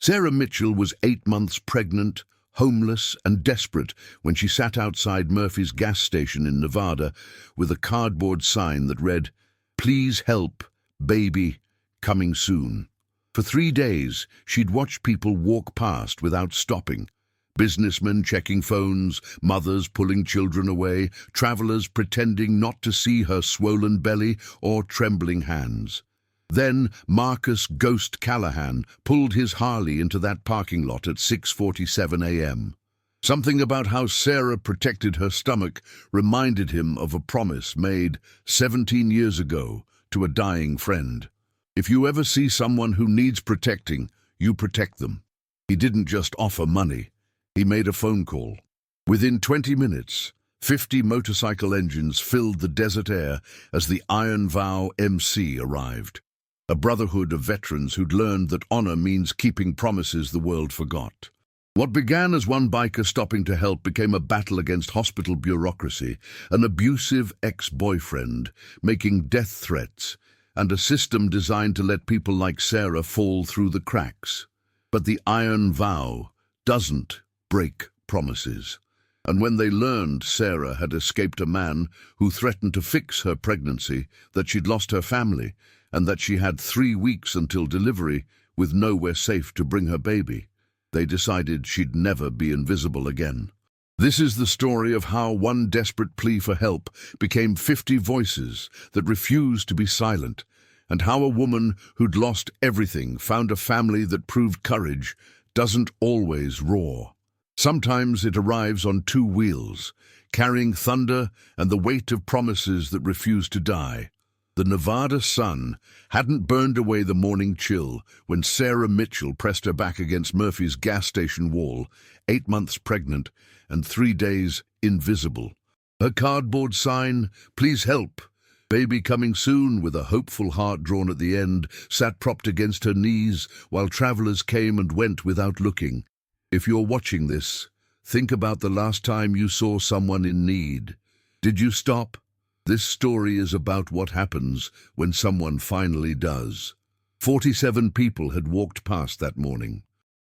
Sarah Mitchell was 8 months pregnant, homeless and desperate when she sat outside Murphy's gas station in Nevada with a cardboard sign that read, "Please help, baby, coming soon." For 3 days, she'd watched people walk past without stopping. Businessmen checking phones, mothers pulling children away, travelers pretending not to see her swollen belly or trembling hands. Then Marcus "Ghost" Callahan pulled his Harley into that parking lot at 6:47 a.m. Something about how Sarah protected her stomach reminded him of a promise made 17 years ago to a dying friend. If you ever see someone who needs protecting, you protect them. He didn't just offer money. He made a phone call. Within 20 minutes, 50 motorcycle engines filled the desert air as the Iron Vow MC arrived. A brotherhood of veterans who'd learned that honor means keeping promises the world forgot. What began as one biker stopping to help became a battle against hospital bureaucracy, an abusive ex-boyfriend making death threats, and a system designed to let people like Sarah fall through the cracks. But the Iron Vow doesn't break promises. And when they learned Sarah had escaped a man who threatened to fix her pregnancy, that she'd lost her family, and that she had 3 weeks until delivery with nowhere safe to bring her baby, they decided she'd never be invisible again. This is the story of how one desperate plea for help became 50 voices that refused to be silent, and how a woman who'd lost everything found a family that proved courage doesn't always roar. Sometimes it arrives on 2 wheels, carrying thunder and the weight of promises that refuse to die. The Nevada sun hadn't burned away the morning chill when Sarah Mitchell pressed her back against Murphy's gas station wall, 8 months pregnant and 3 days invisible. Her cardboard sign, "Please help, baby coming soon," with a hopeful heart drawn at the end, sat propped against her knees while travelers came and went without looking. If you're watching this, think about the last time you saw someone in need. Did you stop? This story is about what happens when someone finally does. 47 people had walked past that morning.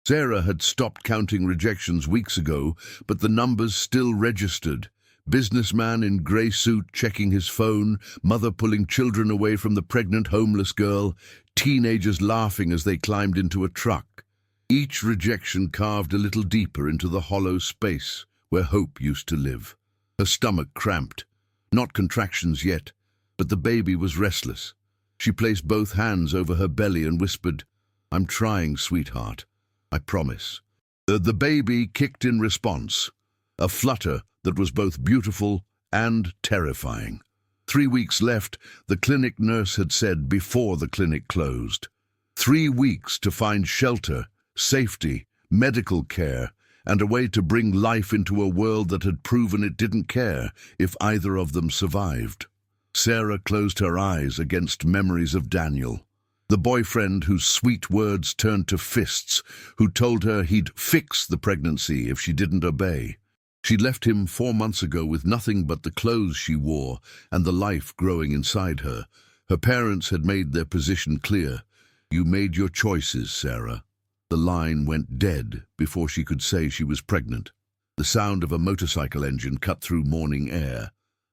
Sarah had stopped counting rejections weeks ago, but the numbers still registered. Businessman in grey suit checking his phone, mother pulling children away from the pregnant homeless girl, teenagers laughing as they climbed into a truck. Each rejection carved a little deeper into the hollow space where hope used to live. Her stomach cramped. Not contractions yet, but the baby was restless. She placed both hands over her belly and whispered, "I'm trying, sweetheart. I promise." The baby kicked in response, a flutter that was both beautiful and terrifying. 3 weeks left, the clinic nurse had said before the clinic closed. 3 weeks to find shelter, safety, medical care, and a way to bring life into a world that had proven it didn't care if either of them survived. Sarah closed her eyes against memories of Daniel, the boyfriend whose sweet words turned to fists, who told her he'd fix the pregnancy if she didn't obey. She'd left him 4 months ago with nothing but the clothes she wore and the life growing inside her. Her parents had made their position clear. "You made your choices, Sarah." The line went dead before she could say she was pregnant. The sound of a motorcycle engine cut through morning air.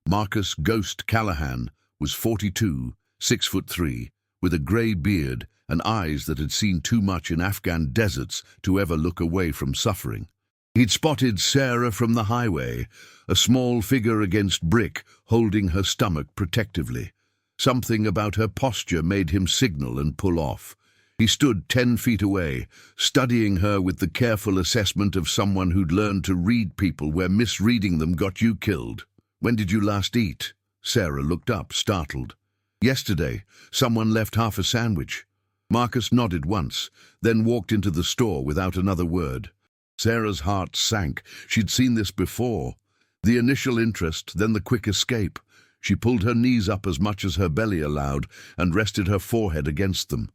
Marcus "Ghost" Callahan was 42, 6'3", with a grey beard and eyes that had seen too much in Afghan deserts to ever look away from suffering. He'd spotted Sarah from the highway, a small figure against brick, holding her stomach protectively. Something about her posture made him signal and pull off. He stood 10 feet away, studying her with the careful assessment of someone who'd learned to read people where misreading them got you killed. "When did you last eat?" Sarah looked up, startled. "Yesterday. Someone left half a sandwich." Marcus nodded once, then walked into the store without another word. Sarah's heart sank. She'd seen this before. The initial interest, then the quick escape. She pulled her knees up as much as her belly allowed and rested her forehead against them.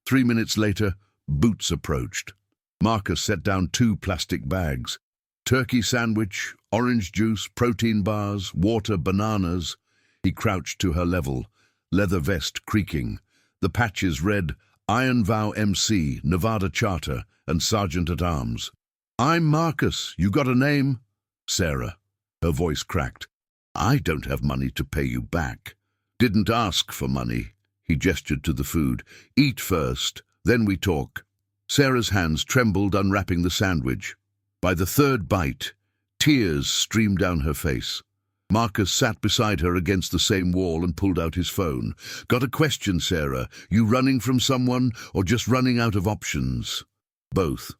3 minutes later, Boots approached. Marcus set down 2 plastic bags. Turkey sandwich, orange juice, protein bars, water, bananas. He crouched to her level, leather vest creaking. The patches read, "Iron Vow MC, Nevada Charter," and sergeant-at-arms. "I'm Marcus. You got a name?" "Sarah." Her voice cracked. "I don't have money to pay you back." "Didn't ask for money." He gestured to the food. "Eat first, then we talk." Sarah's hands trembled unwrapping the sandwich. By the third bite, tears streamed down her face. Marcus sat beside her against the same wall and pulled out his phone. "Got a question, Sarah. You running from someone or just running out of options?" "Both."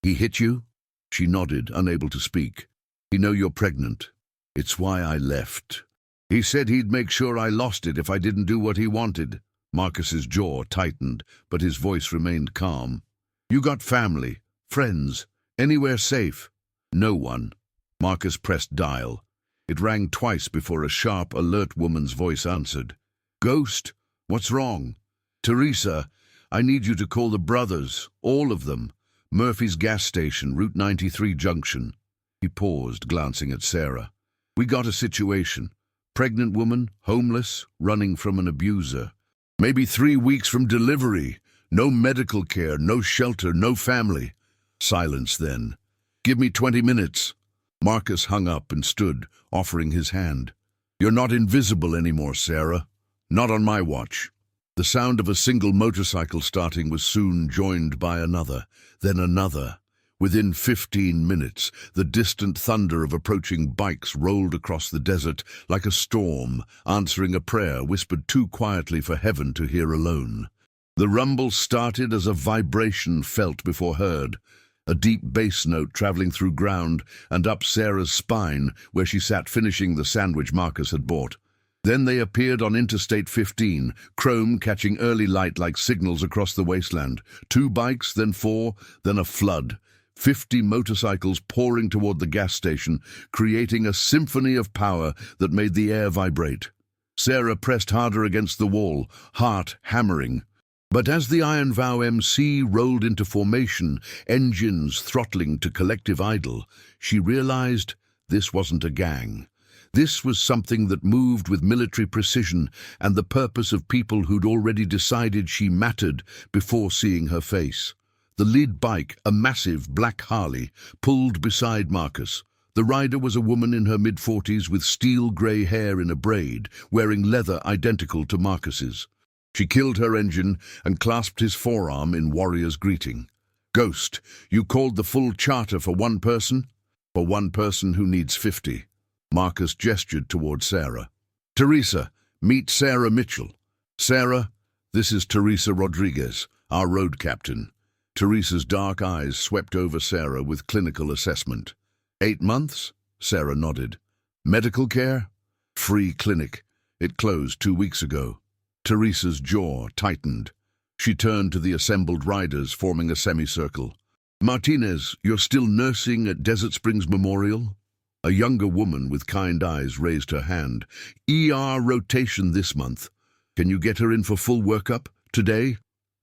"He hit you?" She nodded, unable to speak. "You know you're pregnant." "It's why I left." "He said he'd make sure I lost it if I didn't do what he wanted." Marcus's jaw tightened, but his voice remained calm. "You got family, friends, anywhere safe?" "No one." Marcus pressed dial. It rang twice before a sharp, alert woman's voice answered. "Ghost, what's wrong?" "Teresa, I need you to call the brothers, all of them. Murphy's gas station, Route 93 junction." He paused, glancing at Sarah. "We got a situation. Pregnant woman, homeless, running from an abuser. Maybe 3 weeks from delivery. No medical care, no shelter, no family." Silence then. "Give me 20 minutes. Marcus hung up and stood, offering his hand. "You're not invisible anymore, Sarah. Not on my watch." The sound of a single motorcycle starting was soon joined by another, then another. Within 15 minutes, the distant thunder of approaching bikes rolled across the desert like a storm, answering a prayer whispered too quietly for heaven to hear alone. The rumble started as a vibration felt before heard, a deep bass note traveling through ground and up Sarah's spine where she sat finishing the sandwich Marcus had bought. Then they appeared on Interstate 15, chrome catching early light like signals across the wasteland. 2 bikes, then 4, then a flood. 50 motorcycles pouring toward the gas station, creating a symphony of power that made the air vibrate. Sarah pressed harder against the wall, heart hammering. But as the Iron Vow MC rolled into formation, engines throttling to collective idle, she realized this wasn't a gang. This was something that moved with military precision and the purpose of people who'd already decided she mattered before seeing her face. The lead bike, a massive black Harley, pulled beside Marcus. The rider was a woman in her mid-40s with steel-grey hair in a braid, wearing leather identical to Marcus's. She killed her engine and clasped his forearm in warrior's greeting. "Ghost, you called the full charter for one person?" "For one person who needs 50. Marcus gestured toward Sarah. "Teresa, meet Sarah Mitchell." "Sarah, this is Teresa Rodriguez, our road captain." Teresa's dark eyes swept over Sarah with clinical assessment. 8 months? Sarah nodded. "Medical care?" "Free clinic. It closed 2 weeks ago." Teresa's jaw tightened. She turned to the assembled riders, forming a semicircle. "Martinez, you're still nursing at Desert Springs Memorial?" A younger woman with kind eyes raised her hand. "ER rotation this month. Can you get her in for full workup today?"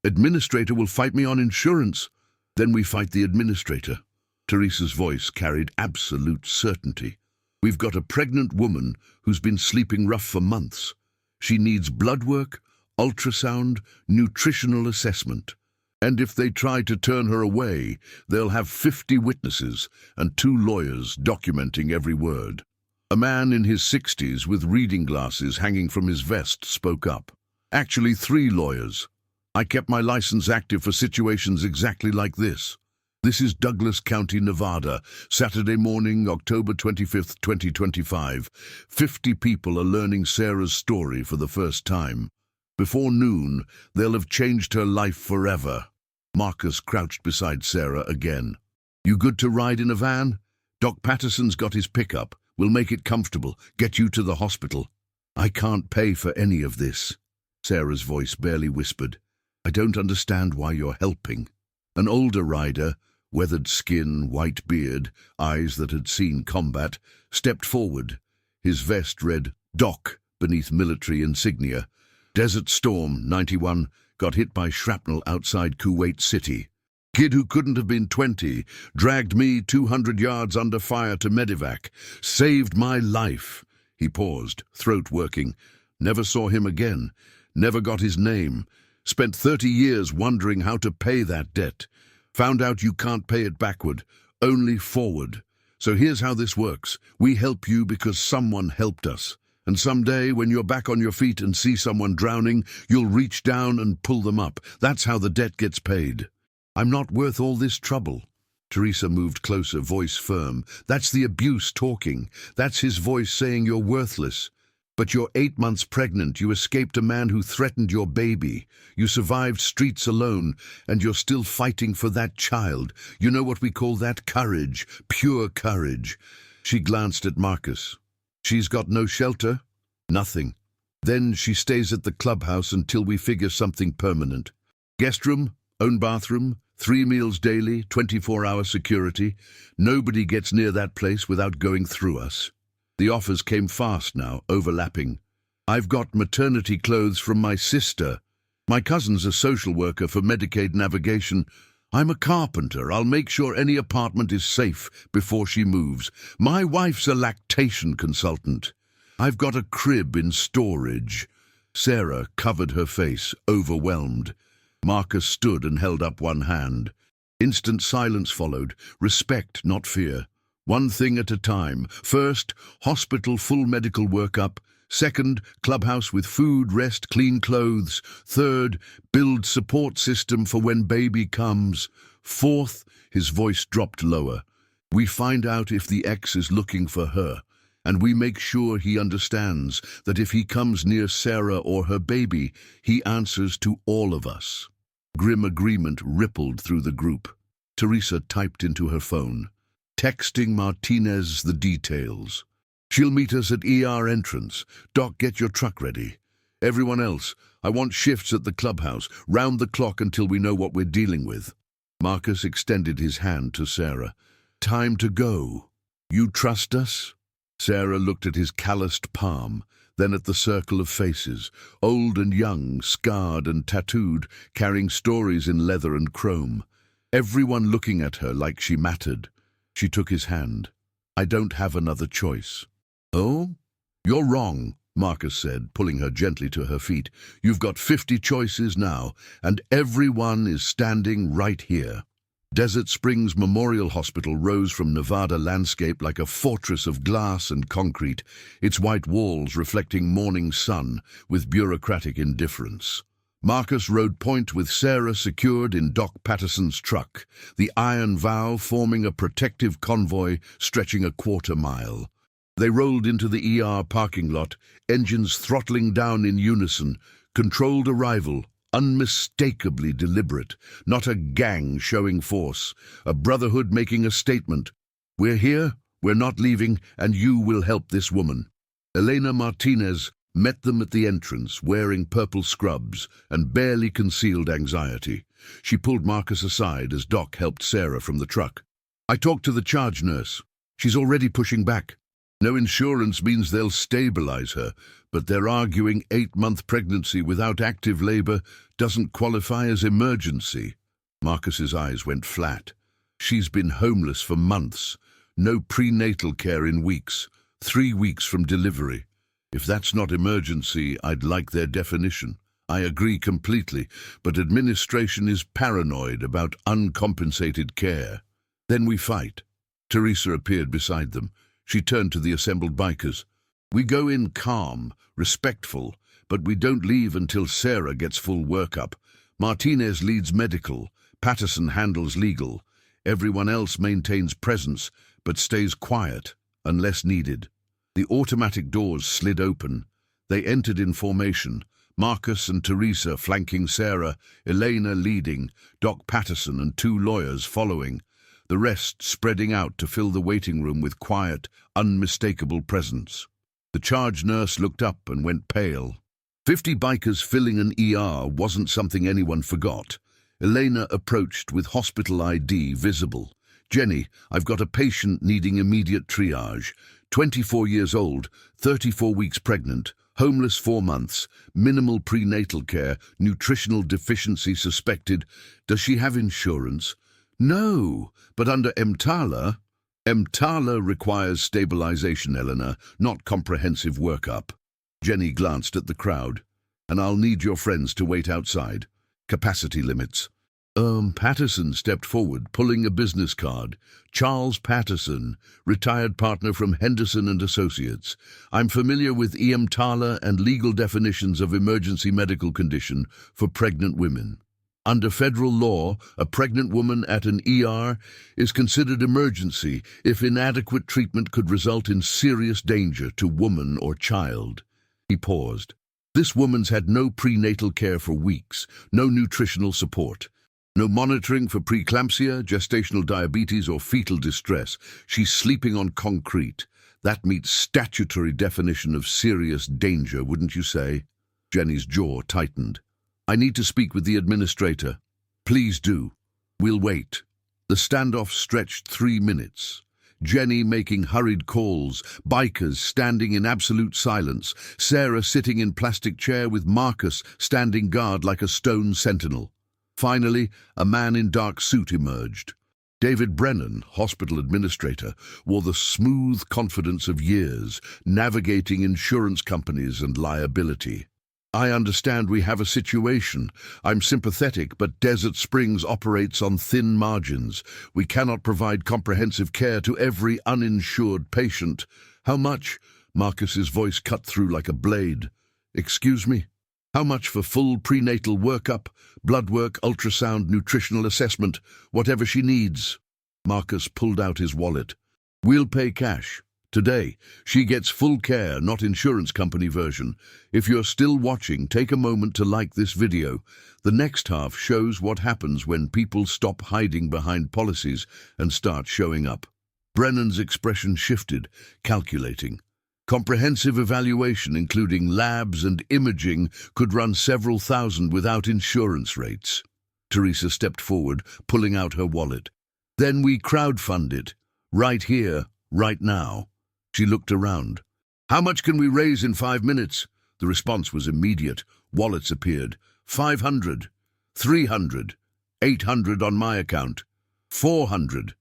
"Administrator will fight me on insurance." "Then we fight the administrator." Teresa's voice carried absolute certainty. "We've got a pregnant woman who's been sleeping rough for months. She needs blood work, ultrasound, nutritional assessment. And if they try to turn her away, they'll have 50 witnesses and 2 lawyers documenting every word." A man in his 60s with reading glasses hanging from his vest spoke up. "Actually 3 lawyers. I kept my license active for situations exactly like this. This is Douglas County, Nevada, Saturday morning, October 25th, 2025. 50 people are learning Sarah's story for the first time. Before noon, they'll have changed her life forever." Marcus crouched beside Sarah again. "You good to ride in a van? Doc Patterson's got his pickup. We'll make it comfortable, get you to the hospital." "I can't pay for any of this." Sarah's voice barely whispered. "I don't understand why you're helping." An older rider, weathered skin, white beard, eyes that had seen combat, stepped forward. His vest read "Doc" beneath military insignia. "Desert Storm, 91, got hit by shrapnel outside Kuwait City. Kid who couldn't have been 20, dragged me 200 yards under fire to medevac. Saved my life." He paused, throat working. "Never saw him again. Never got his name. Spent 30 years wondering how to pay that debt. Found out you can't pay it backward, only forward. So here's how this works. We help you because someone helped us. And someday, when you're back on your feet and see someone drowning, you'll reach down and pull them up. That's how the debt gets paid. I'm not worth all this trouble. Teresa moved closer, voice firm. That's the abuse talking. That's his voice saying you're worthless. But you're 8 months pregnant. You escaped a man who threatened your baby. You survived streets alone, and you're still fighting for that child. You know what we call that? Courage. Pure courage. She glanced at Marcus. She's got no shelter? Nothing. Then she stays at the clubhouse until we figure something permanent. Guest room, own bathroom, 3 meals daily, 24-hour security. Nobody gets near that place without going through us. The offers came fast now, overlapping. I've got maternity clothes from my sister. My cousin's a social worker for Medicaid navigation. I'm a carpenter. I'll make sure any apartment is safe before she moves. My wife's a lactation consultant. I've got a crib in storage. Sarah covered her face, overwhelmed. Marcus stood and held up one hand. Instant silence followed. Respect, not fear. One thing at a time. First, hospital full medical workup. Second, clubhouse with food, rest, clean clothes. Third, build support system for when baby comes. Fourth, his voice dropped lower. We find out if the ex is looking for her, and we make sure he understands that if he comes near Sarah or her baby, he answers to all of us. Grim agreement rippled through the group. Teresa typed into her phone, texting Martinez the details. She'll meet us at ER entrance. Doc, get your truck ready. Everyone else, I want shifts at the clubhouse, round the clock until we know what we're dealing with. Marcus extended his hand to Sarah. Time to go. You trust us? Sarah looked at his calloused palm, then at the circle of faces, old and young, scarred and tattooed, carrying stories in leather and chrome. Everyone looking at her like she mattered. She took his hand. I don't have another choice. Oh? You're wrong, Marcus said, pulling her gently to her feet. You've got 50 choices now, and everyone is standing right here. Desert Springs Memorial Hospital rose from Nevada landscape like a fortress of glass and concrete, its white walls reflecting morning sun with bureaucratic indifference. Marcus rode point with Sarah secured in Doc Patterson's truck, the iron vow forming a protective convoy stretching a quarter-mile. They rolled into the ER parking lot, engines throttling down in unison, controlled arrival, unmistakably deliberate, not a gang showing force, a brotherhood making a statement. We're here, we're not leaving, and you will help this woman. Elena Martinez met them at the entrance, wearing purple scrubs and barely concealed anxiety. She pulled Marcus aside as Doc helped Sarah from the truck. I talked to the charge nurse. She's already pushing back. No insurance means they'll stabilize her, but they're arguing 8-month pregnancy without active labor doesn't qualify as emergency. Marcus's eyes went flat. She's been homeless for months. No prenatal care in weeks. 3 weeks from delivery. If that's not emergency, I'd like their definition. I agree completely, but administration is paranoid about uncompensated care. Then we fight. Teresa appeared beside them. She turned to the assembled bikers. We go in calm, respectful, but we don't leave until Sarah gets full workup. Martinez leads medical. Patterson handles legal. Everyone else maintains presence, but stays quiet, unless needed. The automatic doors slid open. They entered in formation, Marcus and Teresa flanking Sarah, Elena leading, Doc Patterson and 2 lawyers following, the rest spreading out to fill the waiting room with quiet, unmistakable presence. The charge nurse looked up and went pale. 50 bikers filling an ER wasn't something anyone forgot. Elena approached with hospital ID visible. Jenny, I've got a patient needing immediate triage. 24 years old, 34 weeks pregnant, homeless 4 months, minimal prenatal care, nutritional deficiency suspected. Does she have insurance? No, but under EMTALA requires stabilization, Eleanor, not comprehensive workup. Jenny glanced at the crowd. And I'll need your friends to wait outside. Capacity limits. Patterson stepped forward, pulling a business card. Charles Patterson, retired partner from Henderson and Associates. I'm familiar with EMTALA and legal definitions of emergency medical condition for pregnant women. Under federal law, a pregnant woman at an ER is considered emergency if inadequate treatment could result in serious danger to woman or child. He paused. This woman's had no prenatal care for weeks, no nutritional support. No monitoring for preeclampsia, gestational diabetes, or fetal distress. She's sleeping on concrete. That meets statutory definition of serious danger, wouldn't you say? Jenny's jaw tightened. I need to speak with the administrator. Please do. We'll wait. The standoff stretched 3 minutes. Jenny making hurried calls, bikers standing in absolute silence, Sarah sitting in plastic chair with Marcus standing guard like a stone sentinel. Finally, a man in dark suit emerged. David Brennan, hospital administrator, wore the smooth confidence of years, navigating insurance companies and liability. I understand we have a situation. I'm sympathetic, but Desert Springs operates on thin margins. We cannot provide comprehensive care to every uninsured patient. How much? Marcus's voice cut through like a blade. Excuse me? How much for full prenatal workup, blood work, ultrasound, nutritional assessment, whatever she needs? Marcus pulled out his wallet. We'll pay cash. Today, she gets full care, not insurance company version. If you're still watching, take a moment to like this video. The next half shows what happens when people stop hiding behind policies and start showing up. Brennan's expression shifted, calculating. Comprehensive evaluation, including labs and imaging, could run several thousand without insurance rates. Teresa stepped forward, pulling out her wallet. Then we crowdfund it. Right here, right now. She looked around. How much can we raise in 5 minutes? The response was immediate. Wallets appeared. 500, 300, 800 on my account, 400,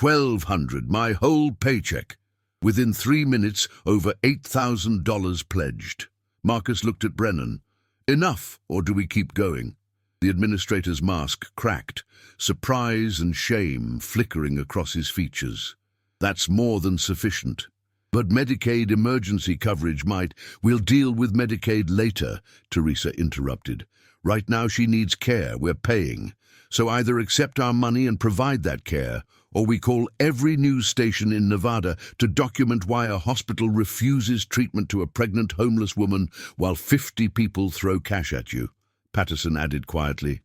1,200, my whole paycheck. Within 3 minutes, over $8,000 pledged. Marcus looked at Brennan. Enough, or do we keep going? The administrator's mask cracked, surprise and shame flickering across his features. That's more than sufficient. But Medicaid emergency coverage might. We'll deal with Medicaid later, Teresa interrupted. Right now she needs care, we're paying. So either accept our money and provide that care, or we call every news station in Nevada to document why a hospital refuses treatment to a pregnant homeless woman while 50 people throw cash at you. Patterson added quietly,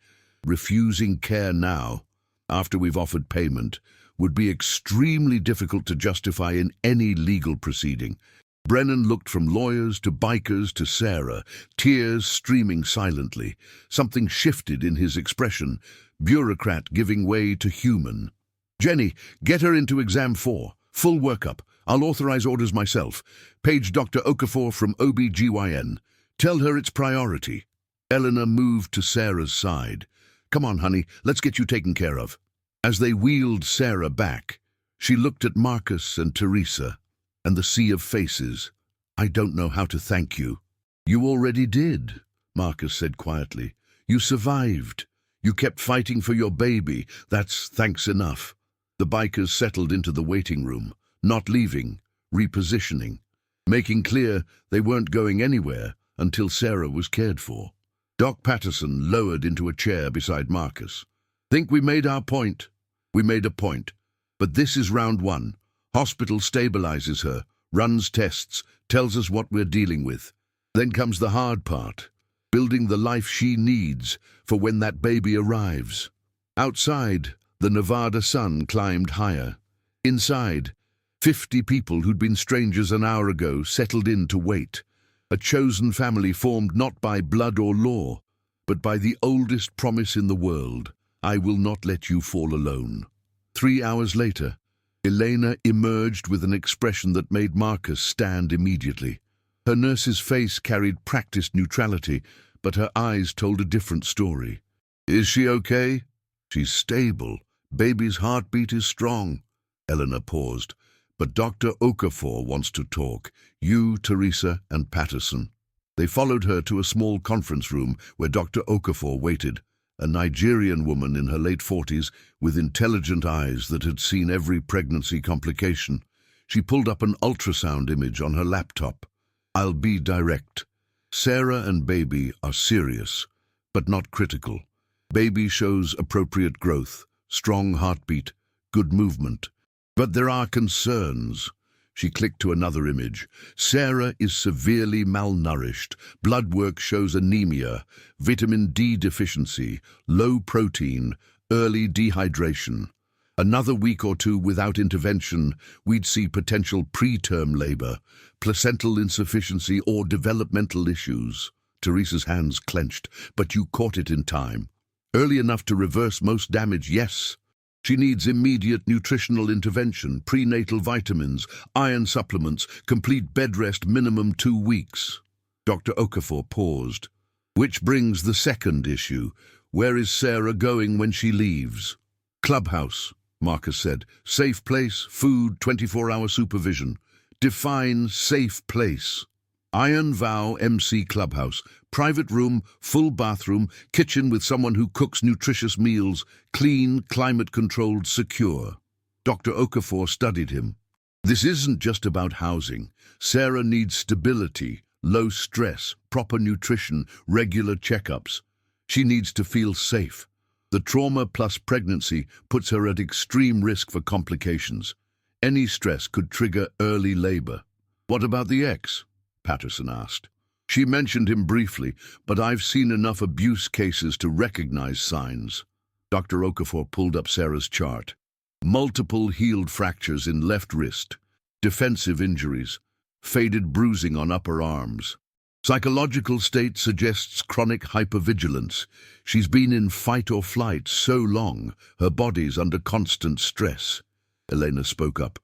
refusing care now, after we've offered payment, would be extremely difficult to justify in any legal proceeding. Brennan looked from lawyers to bikers to Sarah, tears streaming silently. Something shifted in his expression, bureaucrat giving way to human. Jenny, get her into exam 4. Full workup. I'll authorize orders myself. Page Dr. Okafor from OB-GYN. Tell her it's priority. Eleanor moved to Sarah's side. Come on, honey, let's get you taken care of. As they wheeled Sarah back, she looked at Marcus and Teresa and the sea of faces. I don't know how to thank you. You already did, Marcus said quietly. You survived. You kept fighting for your baby. That's thanks enough. The bikers settled into the waiting room, not leaving, repositioning, making clear they weren't going anywhere until Sarah was cared for. Doc Patterson lowered into a chair beside Marcus. Think we made our point? We made a point. But this is round 1. Hospital stabilizes her, runs tests, tells us what we're dealing with. Then comes the hard part, building the life she needs for when that baby arrives. Outside, the Nevada sun climbed higher. Inside, 50 people who'd been strangers an hour ago settled in to wait. A chosen family formed not by blood or law, but by the oldest promise in the world. I will not let you fall alone. 3 hours later, Elena emerged with an expression that made Marcus stand immediately. Her nurse's face carried practiced neutrality, but her eyes told a different story. Is she okay? She's stable. Baby's heartbeat is strong. Eleanor paused. But Dr. Okafor wants to talk. You, Teresa, and Patterson. They followed her to a small conference room where Dr. Okafor waited. a Nigerian woman in her late 40s with intelligent eyes that had seen every pregnancy complication. She pulled up an ultrasound image on her laptop. "I'll be direct. Sarah and baby are serious, but not critical. Baby shows appropriate growth, strong heartbeat, good movement. But there are concerns." She clicked to another image. "Sarah is severely malnourished. Blood work shows anemia, vitamin D deficiency, low protein, early dehydration. Another week or two without intervention, we'd see potential preterm labor, placental insufficiency, or developmental issues." Teresa's hands clenched. "But you caught it in time. Early enough to reverse most damage, yes. She needs immediate nutritional intervention, prenatal vitamins, iron supplements, complete bed rest, minimum 2 weeks." Dr. Okafor paused. "Which brings the second issue. Where is Sarah going when she leaves?" "Clubhouse," Marcus said. "Safe place, food, 24-hour supervision." "Define safe place." "Iron Vow MC Clubhouse. Private room, full bathroom, kitchen with someone who cooks nutritious meals, clean, climate-controlled, secure." Dr. Okafor studied him. "This isn't just about housing. Sarah needs stability, low stress, proper nutrition, regular checkups. She needs to feel safe. The trauma plus pregnancy puts her at extreme risk for complications. Any stress could trigger early labor." "What about the ex?" Patterson asked. "She mentioned him briefly, but I've seen enough abuse cases to recognize signs." Dr. Okafor pulled up Sarah's chart. Multiple healed fractures in left wrist, defensive injuries, faded bruising on upper arms. Psychological state suggests chronic hypervigilance. She's been in fight or flight so long, her body's under constant stress. Elena spoke up.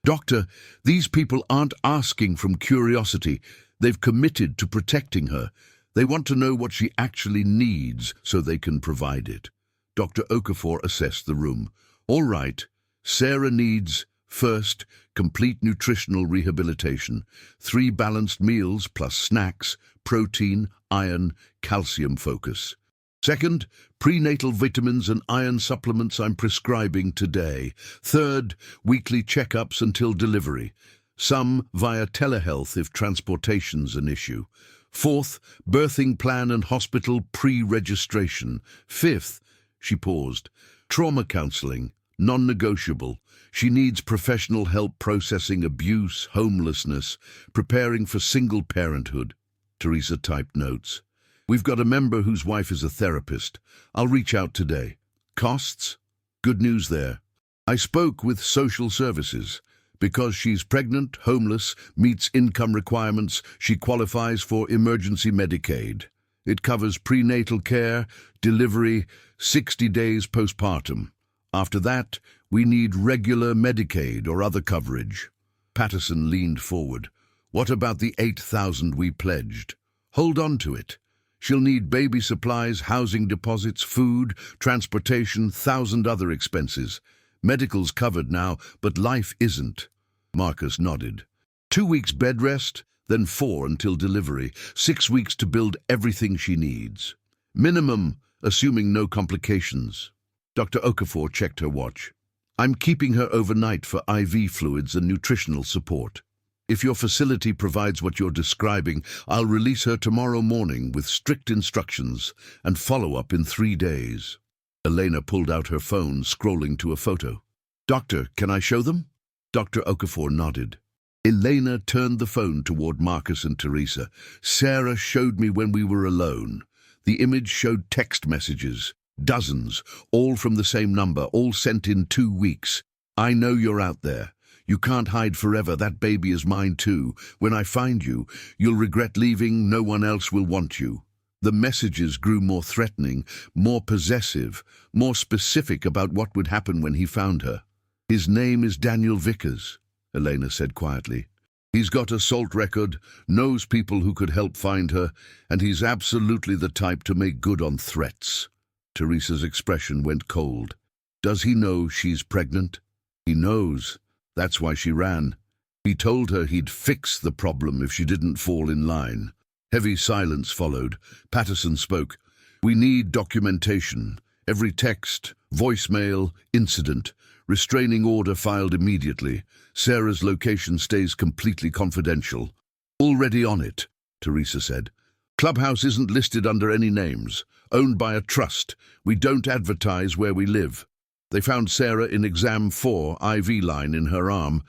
"Doctor, these people aren't asking from curiosity. They've committed to protecting her. They want to know what she actually needs so they can provide it." Dr. Okafor assessed the room. "All right, Sarah needs, first, complete nutritional rehabilitation, 3 balanced meals plus snacks, protein, iron, calcium focus. Second, prenatal vitamins and iron supplements I'm prescribing today. Third, weekly checkups until delivery. Some via telehealth if transportation's an issue. Fourth, birthing plan and hospital pre-registration. Fifth," she paused, "trauma counseling, non-negotiable. She needs professional help processing abuse, homelessness, preparing for single parenthood." Teresa typed notes. "We've got a member whose wife is a therapist. I'll reach out today." "Costs?" "Good news there. I spoke with social services. Because she's pregnant, homeless, meets income requirements, she qualifies for emergency Medicaid. It covers prenatal care, delivery, 60 days postpartum. After that, we need regular Medicaid or other coverage." Patterson leaned forward. "What about the 8,000 we pledged?" "Hold on to it. She'll need baby supplies, housing deposits, food, transportation, 1,000 other expenses. Medical's covered now, but life isn't." Marcus nodded. 2 weeks bed rest, then 4 until delivery. 6 weeks to build everything she needs. Minimum, assuming no complications. Dr. Okafor checked her watch. "I'm keeping her overnight for IV fluids and nutritional support. If your facility provides what you're describing, I'll release her tomorrow morning with strict instructions and follow-up in 3 days." Elena pulled out her phone, scrolling to a photo. "Doctor, can I show them?" Dr. Okafor nodded. Elena turned the phone toward Marcus and Teresa. "Sarah showed me when we were alone. The image showed text messages, dozens, all from the same number, all sent in 2 weeks. I know you're out there. You can't hide forever. That baby is mine too. When I find you, you'll regret leaving. No one else will want you." The messages grew more threatening, more possessive, more specific about what would happen when he found her. "His name is Daniel Vickers," Elena said quietly. "He's got assault record, knows people who could help find her, and he's absolutely the type to make good on threats." Teresa's expression went cold. "Does he know she's pregnant?" "He knows. That's why she ran. He told her he'd fix the problem if she didn't fall in line." Heavy silence followed. Patterson spoke. We need documentation. Every text, voicemail, incident. Restraining order filed immediately. Sarah's location stays completely confidential. Already on it, Teresa said. Clubhouse isn't listed under any names. Owned by a trust. We don't advertise where we live. They found Sarah in exam 4, IV line in her arm,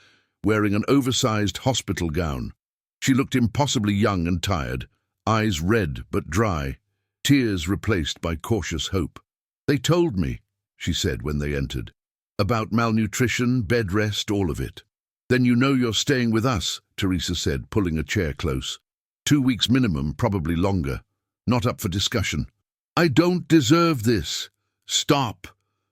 wearing an oversized hospital gown. She looked impossibly young and tired, eyes red but dry, tears replaced by cautious hope. They told me, she said when they entered, about malnutrition, bed rest, all of it. Then you know you're staying with us, Teresa said, pulling a chair close. 2 weeks minimum, probably longer. Not up for discussion. I don't deserve this. Stop.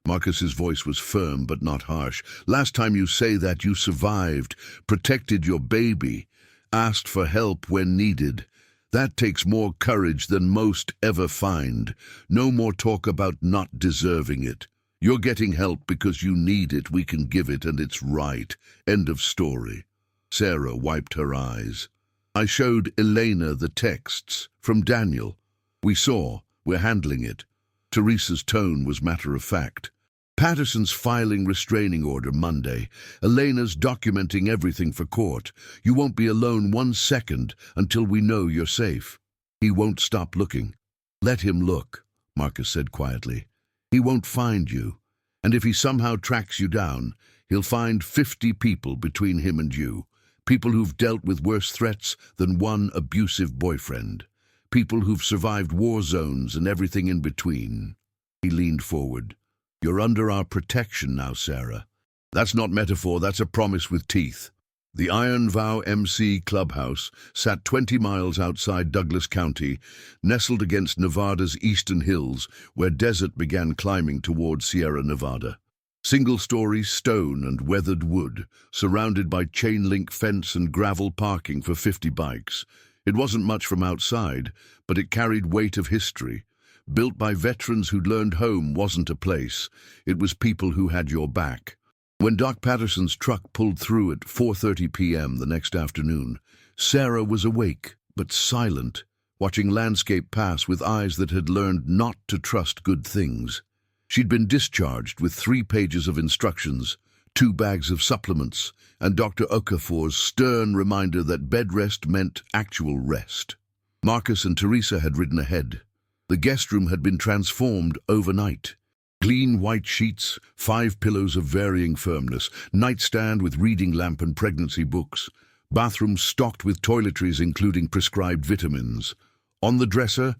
Marcus's voice was firm but not harsh. Last time you say that, you survived, protected your baby, asked for help when needed. That takes more courage than most ever find. No more talk about not deserving it. You're getting help because you need it. We can give it and it's right. End of story. Sarah wiped her eyes. I showed Elena the texts from Daniel. We saw. We're handling it. Teresa's tone was matter-of-fact. Patterson's filing restraining order Monday. Elena's documenting everything for court. You won't be alone 1 second until we know you're safe. He won't stop looking. Let him look, Marcus said quietly. He won't find you. And if he somehow tracks you down, he'll find 50 people between him and you. People who've dealt with worse threats than one abusive boyfriend. People who've survived war zones and everything in between. He leaned forward. You're under our protection now, Sarah. That's not metaphor, that's a promise with teeth. The Iron Vow MC Clubhouse sat 20 miles outside Douglas County, nestled against Nevada's eastern hills, where desert began climbing toward Sierra Nevada. Single-story stone and weathered wood, surrounded by chain-link fence and gravel parking for 50 bikes. It wasn't much from outside, but it carried weight of history. Built by veterans who'd learned home wasn't a place. It was people who had your back. When Doc Patterson's truck pulled through at 4:30 p.m. the next afternoon, Sarah was awake, but silent, watching landscape pass with eyes that had learned not to trust good things. She'd been discharged with 3 pages of instructions, 2 bags of supplements, and Dr. Okafor's stern reminder that bed rest meant actual rest. Marcus and Teresa had ridden ahead. The guest room had been transformed overnight. Clean white sheets, 5 pillows of varying firmness, nightstand with reading lamp and pregnancy books, bathroom stocked with toiletries including prescribed vitamins. On the dresser,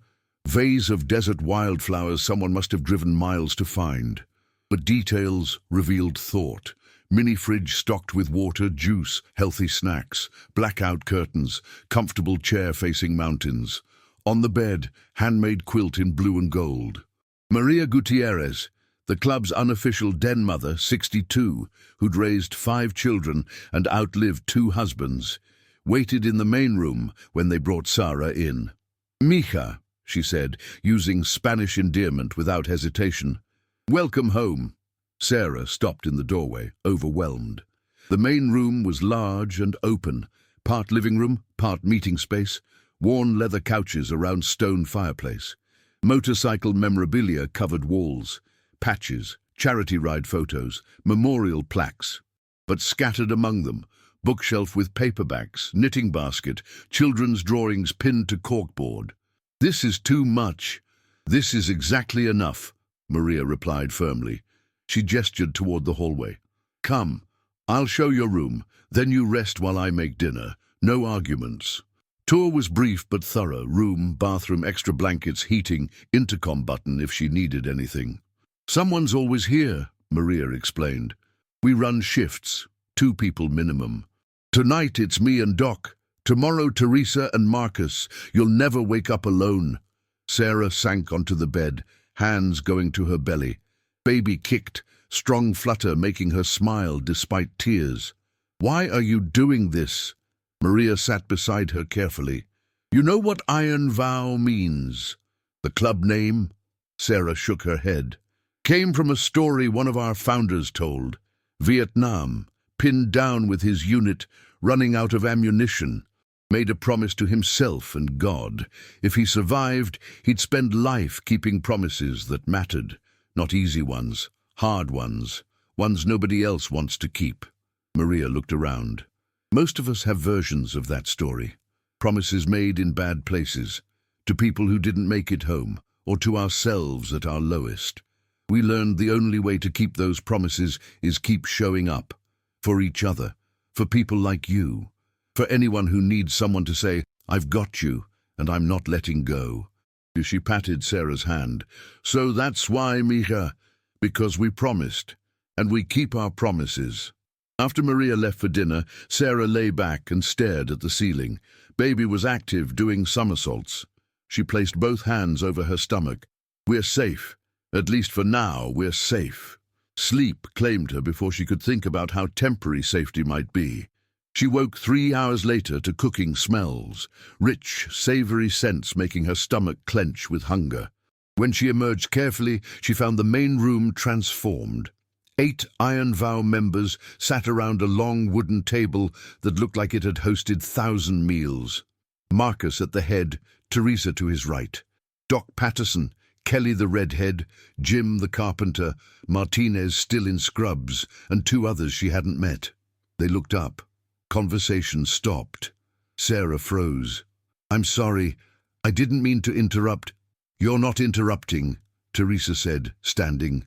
vase of desert wildflowers someone must have driven miles to find. But details revealed thought. Mini fridge stocked with water, juice, healthy snacks, blackout curtains, comfortable chair facing mountains. On the bed, handmade quilt in blue and gold. Maria Gutierrez, the club's unofficial den mother, 62, who'd raised 5 children and outlived 2 husbands, waited in the main room when they brought Sarah in. Mija, she said, using Spanish endearment without hesitation. Welcome home. Sarah stopped in the doorway, overwhelmed. The main room was large and open, part living room, part meeting space, worn leather couches around stone fireplace. Motorcycle memorabilia covered walls, patches, charity ride photos, memorial plaques. But scattered among them, bookshelf with paperbacks, knitting basket, children's drawings pinned to corkboard. This is too much. This is exactly enough, Maria replied firmly. She gestured toward the hallway. Come, I'll show your room, then you rest while I make dinner. No arguments. Tour was brief but thorough. Room, bathroom, extra blankets, heating, intercom button if she needed anything. Someone's always here, Maria explained. We run shifts, 2 people minimum. Tonight it's me and Doc. Tomorrow Teresa and Marcus. You'll never wake up alone. Sarah sank onto the bed, hands going to her belly. Baby kicked, strong flutter making her smile despite tears. Why are you doing this? Maria sat beside her carefully. You know what Iron Vow means? The club name? Sarah shook her head. Came from a story one of our founders told. Vietnam, pinned down with his unit, running out of ammunition. Made a promise to himself and God. If he survived, he'd spend life keeping promises that mattered. Not easy ones, hard ones nobody else wants to keep. Maria looked around. Most of us have versions of that story. Promises made in bad places, to people who didn't make it home, or to ourselves at our lowest. We learned the only way to keep those promises is keep showing up. For each other, for people like you, for anyone who needs someone to say, "I've got you, and I'm not letting go." She patted Sarah's hand. "So that's why, Mija, because we promised, and we keep our promises." After Maria left for dinner, Sarah lay back and stared at the ceiling. Baby was active, doing somersaults. She placed both hands over her stomach. "We're safe. At least for now, we're safe." Sleep claimed her before she could think about how temporary safety might be. She woke 3 hours later to cooking smells, rich, savory scents making her stomach clench with hunger. When she emerged carefully, she found the main room transformed. 8 Iron Vow members sat around a long wooden table that looked like it had hosted 1,000 meals. Marcus at the head, Teresa to his right. Doc Patterson, Kelly the redhead, Jim the carpenter, Martinez still in scrubs, and 2 others she hadn't met. They looked up. Conversation stopped. Sarah froze. "I'm sorry. I didn't mean to interrupt." "You're not interrupting," Teresa said, standing.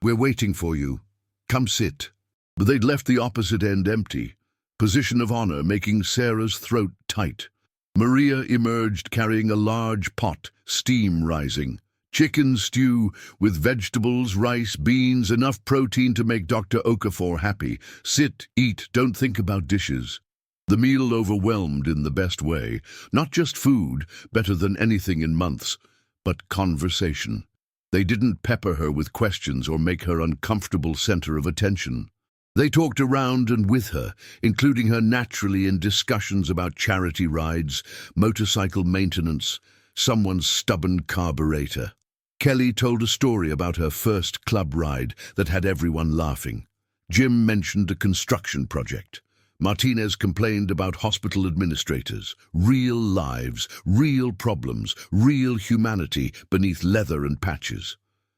"We're waiting for you. Come sit." But they'd left the opposite end empty, position of honor making Sarah's throat tight. Maria emerged carrying a large pot, steam rising. Chicken stew with vegetables, rice, beans, enough protein to make Dr. Okafor happy. Sit, eat, don't think about dishes. The meal overwhelmed in the best way. Not just food, better than anything in months, but conversation. They didn't pepper her with questions or make her uncomfortable center of attention. They talked around and with her, including her naturally in discussions about charity rides, motorcycle maintenance, someone's stubborn carburetor. Kelly told a story about her first club ride that had everyone laughing. Jim mentioned a construction project. Martinez complained about hospital administrators, real lives, real problems, real humanity beneath leather and patches.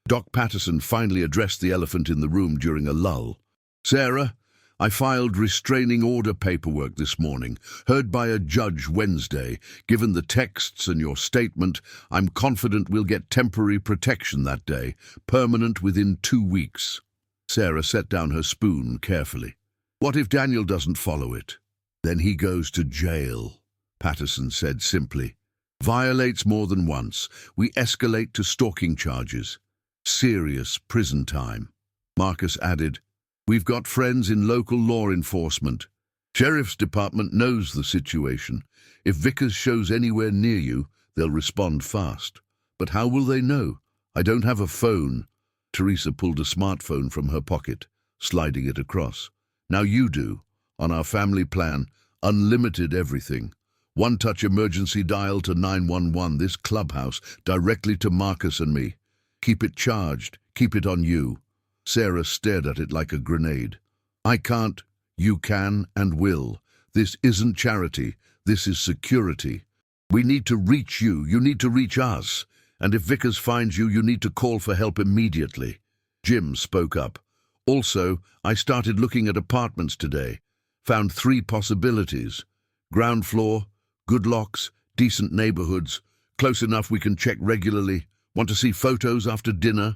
Doc Patterson finally addressed the elephant in the room during a lull. "Sarah, I filed restraining order paperwork this morning, heard by a judge Wednesday. Given the texts and your statement, I'm confident we'll get temporary protection that day, permanent within 2 weeks." Sarah set down her spoon carefully. "What if Daniel doesn't follow it?" "Then he goes to jail," Patterson said simply. "Violates more than once. We escalate to stalking charges. Serious prison time." Marcus added, "We've got friends in local law enforcement. Sheriff's department knows the situation. If Vickers shows anywhere near you, they'll respond fast. But how will they know? I don't have a phone." Teresa pulled a smartphone from her pocket, sliding it across. "Now you do. On our family plan, unlimited everything. One-touch emergency dial to 911, this clubhouse, directly to Marcus and me. Keep it charged. Keep it on you." Sarah stared at it like a grenade. "I can't. You can and will. This isn't charity. This is security. We need to reach you. You need to reach us. And if Vickers finds you, you need to call for help immediately." Jim spoke up. "Also, I started looking at apartments today. Found 3 possibilities. Ground floor, good locks, decent neighborhoods, close enough we can check regularly. Want to see photos after dinner?"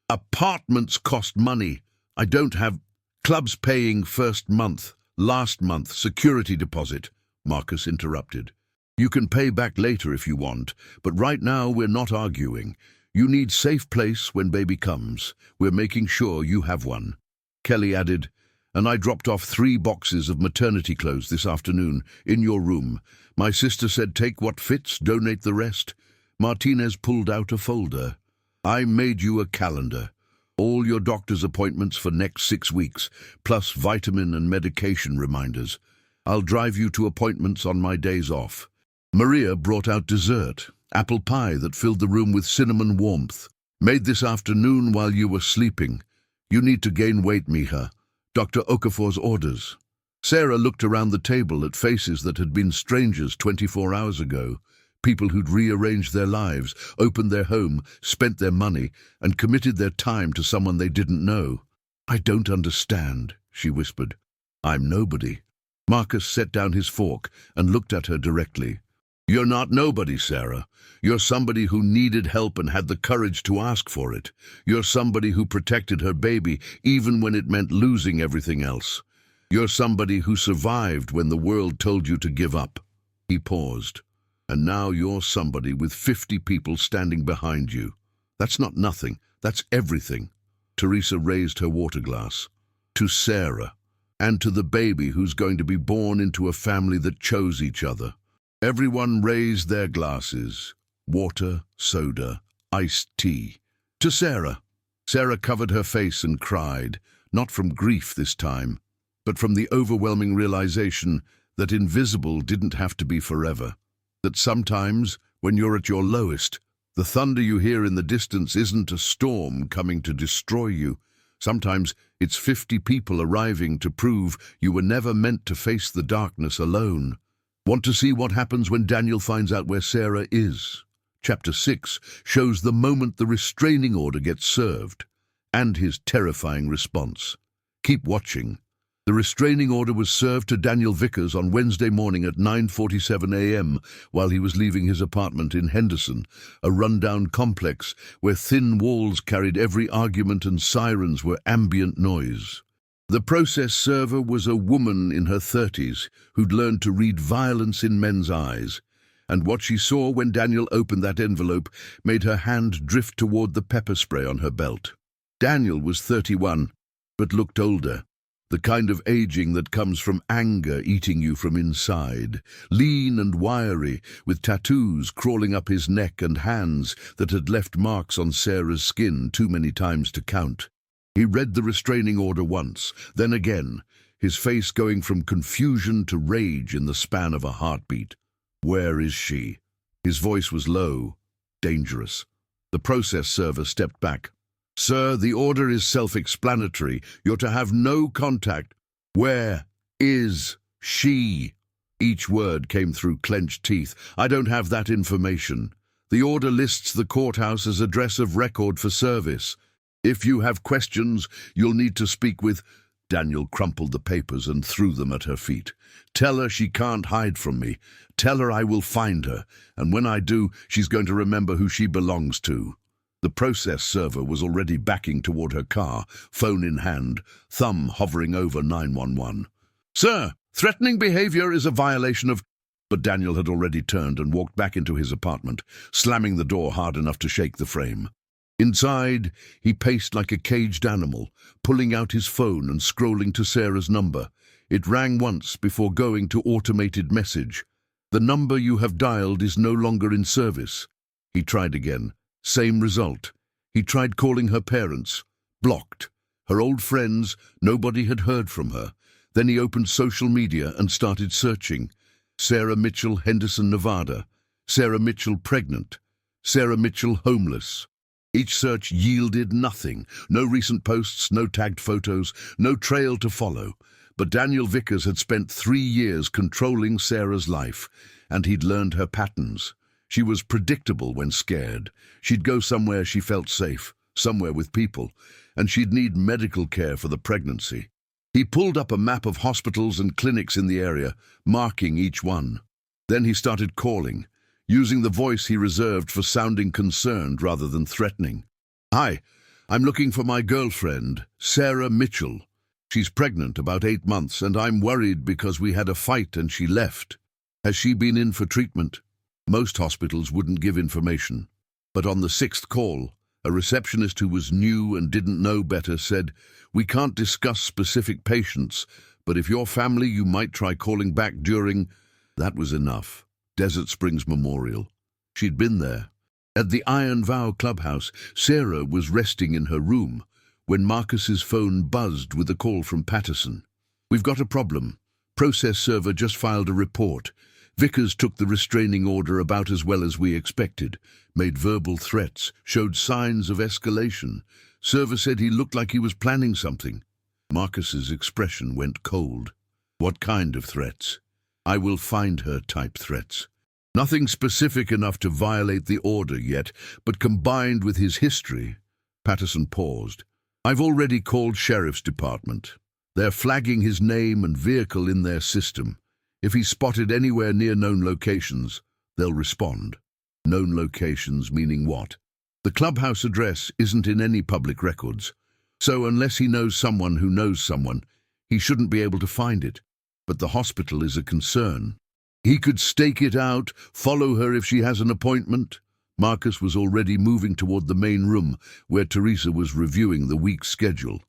"Apartments cost money. I don't have..." "Club's paying first month, last month, security deposit," Marcus interrupted. "You can pay back later if you want, but right now we're not arguing. You need safe place when baby comes. We're making sure you have one." Kelly added, "And I dropped off 3 boxes of maternity clothes this afternoon, in your room. My sister said take what fits, donate the rest." Martinez pulled out a folder. "I made you a calendar. All your doctor's appointments for next 6 weeks, plus vitamin and medication reminders. I'll drive you to appointments on my days off." Maria brought out dessert, apple pie that filled the room with cinnamon warmth. "Made this afternoon while you were sleeping. You need to gain weight, Mija. Dr. Okafor's orders." Sarah looked around the table at faces that had been strangers 24 hours ago, people who'd rearranged their lives, opened their home, spent their money, and committed their time to someone they didn't know. "I don't understand," she whispered. "I'm nobody." Marcus set down his fork and looked at her directly. "You're not nobody, Sarah. You're somebody who needed help and had the courage to ask for it. You're somebody who protected her baby even when it meant losing everything else. You're somebody who survived when the world told you to give up." He paused. "And now you're somebody with 50 people standing behind you. That's not nothing, that's everything." Teresa raised her water glass. "To Sarah, and to the baby who's going to be born into a family that chose each other." Everyone raised their glasses. Water, soda, iced tea. "To Sarah." Sarah covered her face and cried, not from grief this time, but from the overwhelming realization that invisible didn't have to be forever. That sometimes, when you're at your lowest, the thunder you hear in the distance isn't a storm coming to destroy you. Sometimes it's 50 people arriving to prove you were never meant to face the darkness alone. Want to see what happens when Daniel finds out where Sarah is? Chapter 6 shows the moment the restraining order gets served, and his terrifying response. Keep watching. The restraining order was served to Daniel Vickers on Wednesday morning at 9:47 a.m. while he was leaving his apartment in Henderson, a rundown complex where thin walls carried every argument and sirens were ambient noise. The process server was a woman in her 30s who'd learned to read violence in men's eyes, and what she saw when Daniel opened that envelope made her hand drift toward the pepper spray on her belt. Daniel was 31, but looked older. The kind of aging that comes from anger eating you from inside, lean and wiry, with tattoos crawling up his neck and hands that had left marks on Sarah's skin too many times to count. He read the restraining order once, then again, his face going from confusion to rage in the span of a heartbeat. "Where is she?" His voice was low, dangerous. The process server stepped back. "Sir, the order is self-explanatory. You're to have no contact." "Where is she?" Each word came through clenched teeth. "I don't have that information. The order lists the courthouse as address of record for service. If you have questions, you'll need to speak with—" Daniel crumpled the papers and threw them at her feet. "Tell her she can't hide from me. Tell her I will find her, and when I do, she's going to remember who she belongs to." The process server was already backing toward her car, phone in hand, thumb hovering over 911. "Sir, threatening behavior is a violation of—" But Daniel had already turned and walked back into his apartment, slamming the door hard enough to shake the frame. Inside, he paced like a caged animal, pulling out his phone and scrolling to Sarah's number. It rang once before going to automated message. "The number you have dialed is no longer in service." He tried again. Same result. He tried calling her parents. Blocked. Her old friends, nobody had heard from her. Then he opened social media and started searching. Sarah Mitchell, Henderson, Nevada. Sarah Mitchell pregnant. Sarah Mitchell homeless. Each search yielded nothing. No recent posts, no tagged photos, no trail to follow. But Daniel Vickers had spent 3 years controlling Sarah's life, and he'd learned her patterns. She was predictable when scared. She'd go somewhere she felt safe, somewhere with people, and she'd need medical care for the pregnancy. He pulled up a map of hospitals and clinics in the area, marking each one. Then he started calling, using the voice he reserved for sounding concerned rather than threatening. "Hi, I'm looking for my girlfriend, Sarah Mitchell. She's pregnant, about 8 months, and I'm worried because we had a fight and she left. Has she been in for treatment?" Most hospitals wouldn't give information. But on the 6th call, a receptionist who was new and didn't know better said, "We can't discuss specific patients, but if you're family, you might try calling back during—" That was enough. Desert Springs Memorial. She'd been there. At the Iron Vow clubhouse, Sarah was resting in her room when Marcus's phone buzzed with a call from Patterson. "We've got a problem. Process server just filed a report. Vickers took the restraining order about as well as we expected, made verbal threats, showed signs of escalation. Server said he looked like he was planning something." Marcus's expression went cold. What kind of threats? I will find her type threats. Nothing specific enough to violate the order yet, but combined with his history. Patterson paused. I've already called Sheriff's Department. They're flagging his name and vehicle in their system. If he's spotted anywhere near known locations, they'll respond. Known locations meaning what? The clubhouse address isn't in any public records, so unless he knows someone who knows someone, he shouldn't be able to find it. But the hospital is a concern. He could stake it out, follow her if she has an appointment. Marcus was already moving toward the main room, where Teresa was reviewing the week's schedule.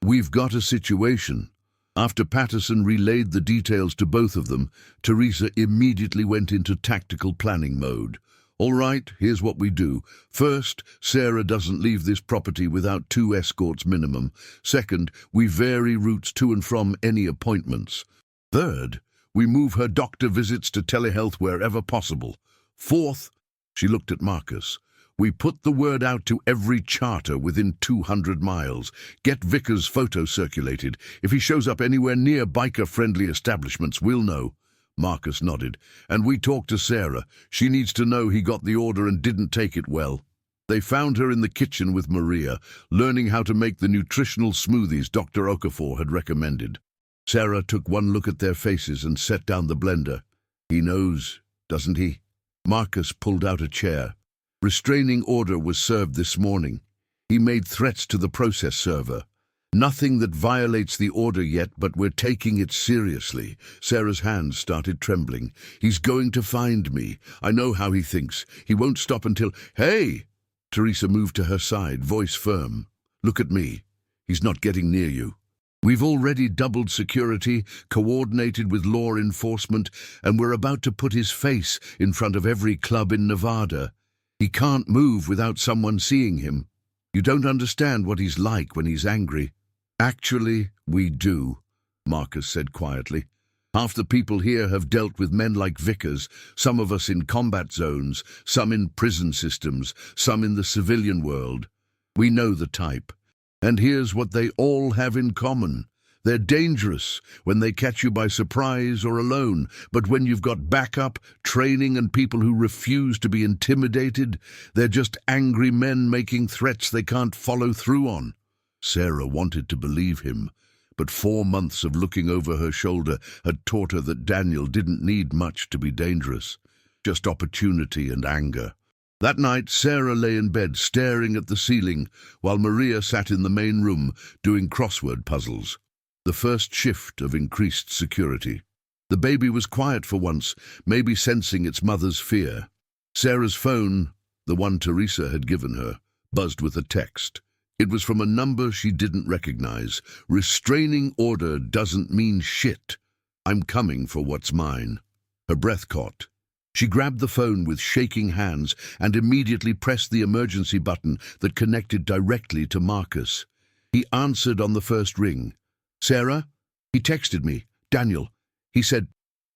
We've got a situation. After Patterson relayed the details to both of them, Teresa immediately went into tactical planning mode. All right, here's what we do. First, Sarah doesn't leave this property without 2 escorts minimum. Second, we vary routes to and from any appointments. Third, we move her doctor visits to telehealth wherever possible. Fourth, she looked at Marcus, we put the word out to every charter within 200 miles. Get Vickers' photo circulated. If he shows up anywhere near biker-friendly establishments, we'll know. Marcus nodded. And we talked to Sarah. She needs to know he got the order and didn't take it well. They found her in the kitchen with Maria, learning how to make the nutritional smoothies Dr. Okafor had recommended. Sarah took one look at their faces and set down the blender. He knows, doesn't he? Marcus pulled out a chair. Restraining order was served this morning. He made threats to the process server. Nothing that violates the order yet, but we're taking it seriously. Sarah's hands started trembling. He's going to find me. I know how he thinks. He won't stop until... Hey! Teresa moved to her side, voice firm. Look at me. He's not getting near you. We've already doubled security, coordinated with law enforcement, and we're about to put his face in front of every club in Nevada. He can't move without someone seeing him. You don't understand what he's like when he's angry. Actually, we do, Marcus said quietly. Half the people here have dealt with men like Vickers, some of us in combat zones, some in prison systems, some in the civilian world. We know the type. And here's what they all have in common. They're dangerous when they catch you by surprise or alone, but when you've got backup, training, and people who refuse to be intimidated, they're just angry men making threats they can't follow through on. Sarah wanted to believe him, but 4 months of looking over her shoulder had taught her that Daniel didn't need much to be dangerous, just opportunity and anger. That night, Sarah lay in bed staring at the ceiling, while Maria sat in the main room doing crossword puzzles. The first shift of increased security. The baby was quiet for once, maybe sensing its mother's fear. Sarah's phone, the one Teresa had given her, buzzed with a text. It was from a number she didn't recognize. Restraining order doesn't mean shit. I'm coming for what's mine. Her breath caught. She grabbed the phone with shaking hands and immediately pressed the emergency button that connected directly to Marcus. He answered on the first ring. Sarah? He texted me. Daniel. He said...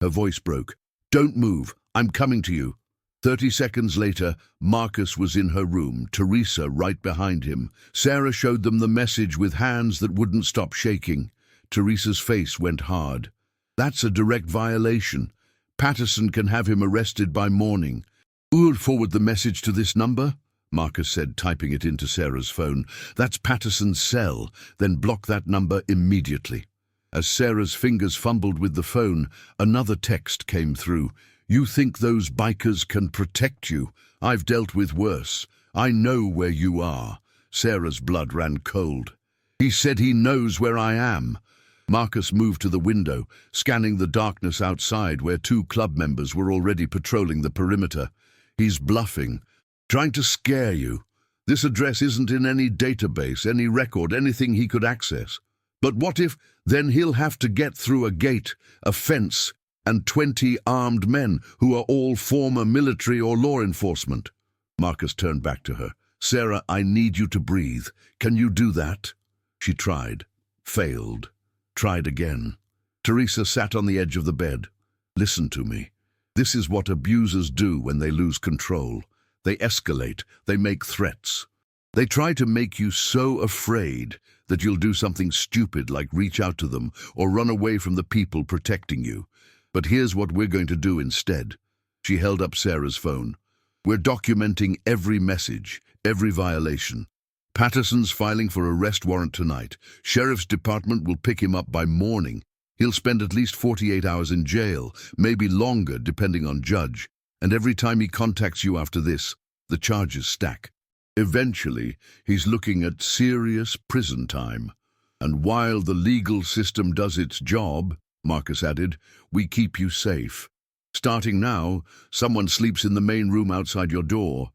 Her voice broke. Don't move. I'm coming to you. 30 seconds later, Marcus was in her room, Teresa right behind him. Sarah showed them the message with hands that wouldn't stop shaking. Teresa's face went hard. That's a direct violation. Patterson can have him arrested by morning. We'll forward the message to this number, Marcus said, typing it into Sarah's phone. That's Patterson's cell. Then block that number immediately. As Sarah's fingers fumbled with the phone, another text came through. You think those bikers can protect you? I've dealt with worse. I know where you are. Sarah's blood ran cold. He said he knows where I am. Marcus moved to the window, scanning the darkness outside where 2 club members were already patrolling the perimeter. He's bluffing, trying to scare you. This address isn't in any database, any record, anything he could access. But what if, then he'll have to get through a gate, a fence, and 20 armed men who are all former military or law enforcement. Marcus turned back to her. Sarah, I need you to breathe. Can you do that? She tried, failed, tried again. Teresa sat on the edge of the bed. Listen to me. This is what abusers do when they lose control. They escalate, they make threats. They try to make you so afraid that you'll do something stupid like reach out to them or run away from the people protecting you. But here's what we're going to do instead. She held up Sarah's phone. We're documenting every message, every violation. Patterson's filing for arrest warrant tonight. Sheriff's department will pick him up by morning. He'll spend at least 48 hours in jail, maybe longer depending on judge. And every time he contacts you after this, the charges stack. Eventually, he's looking at serious prison time. And while the legal system does its job, Marcus added, we keep you safe. Starting now, someone sleeps in the main room outside your door.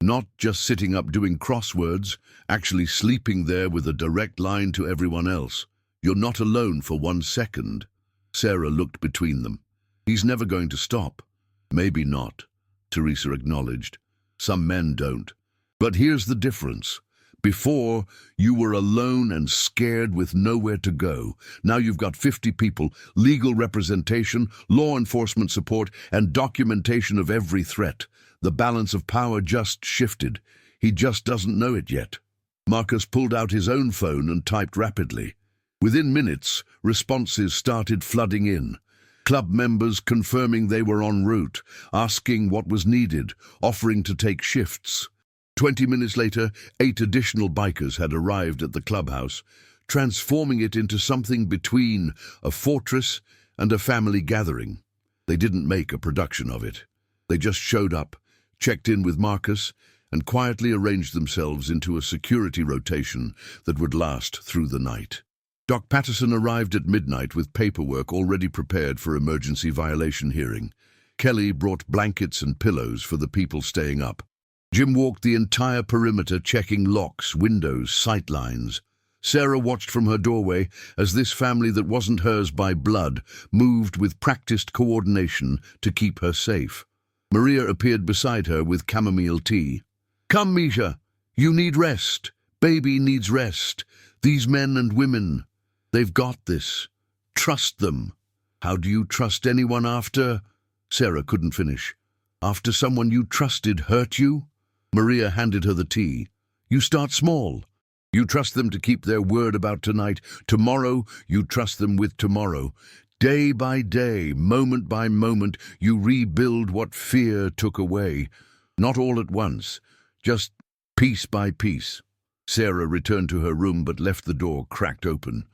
Not just sitting up doing crosswords, actually sleeping there with a direct line to everyone else. You're not alone for 1 second. Sarah looked between them. He's never going to stop. Maybe not, Teresa acknowledged. Some men don't. But here's the difference. Before, you were alone and scared with nowhere to go. Now you've got 50 people, legal representation, law enforcement support, and documentation of every threat. The balance of power just shifted. He just doesn't know it yet. Marcus pulled out his own phone and typed rapidly. Within minutes, responses started flooding in. Club members confirming they were en route, asking what was needed, offering to take shifts. 20 minutes later, 8 additional bikers had arrived at the clubhouse, transforming it into something between a fortress and a family gathering. They didn't make a production of it. They just showed up, checked in with Marcus, and quietly arranged themselves into a security rotation that would last through the night. Doc Patterson arrived at midnight with paperwork already prepared for emergency violation hearing. Kelly brought blankets and pillows for the people staying up. Jim walked the entire perimeter checking locks, windows, sight lines. Sarah watched from her doorway as this family that wasn't hers by blood moved with practiced coordination to keep her safe. Maria appeared beside her with chamomile tea. Come, Misha. You need rest. Baby needs rest. These men and women, they've got this. Trust them. How do you trust anyone after? Sarah couldn't finish. After someone you trusted hurt you? Maria handed her the tea. You start small. You trust them to keep their word about tonight. Tomorrow, you trust them with tomorrow. Day by day, moment by moment, you rebuild what fear took away. Not all at once, just piece by piece. Sarah returned to her room but left the door cracked open.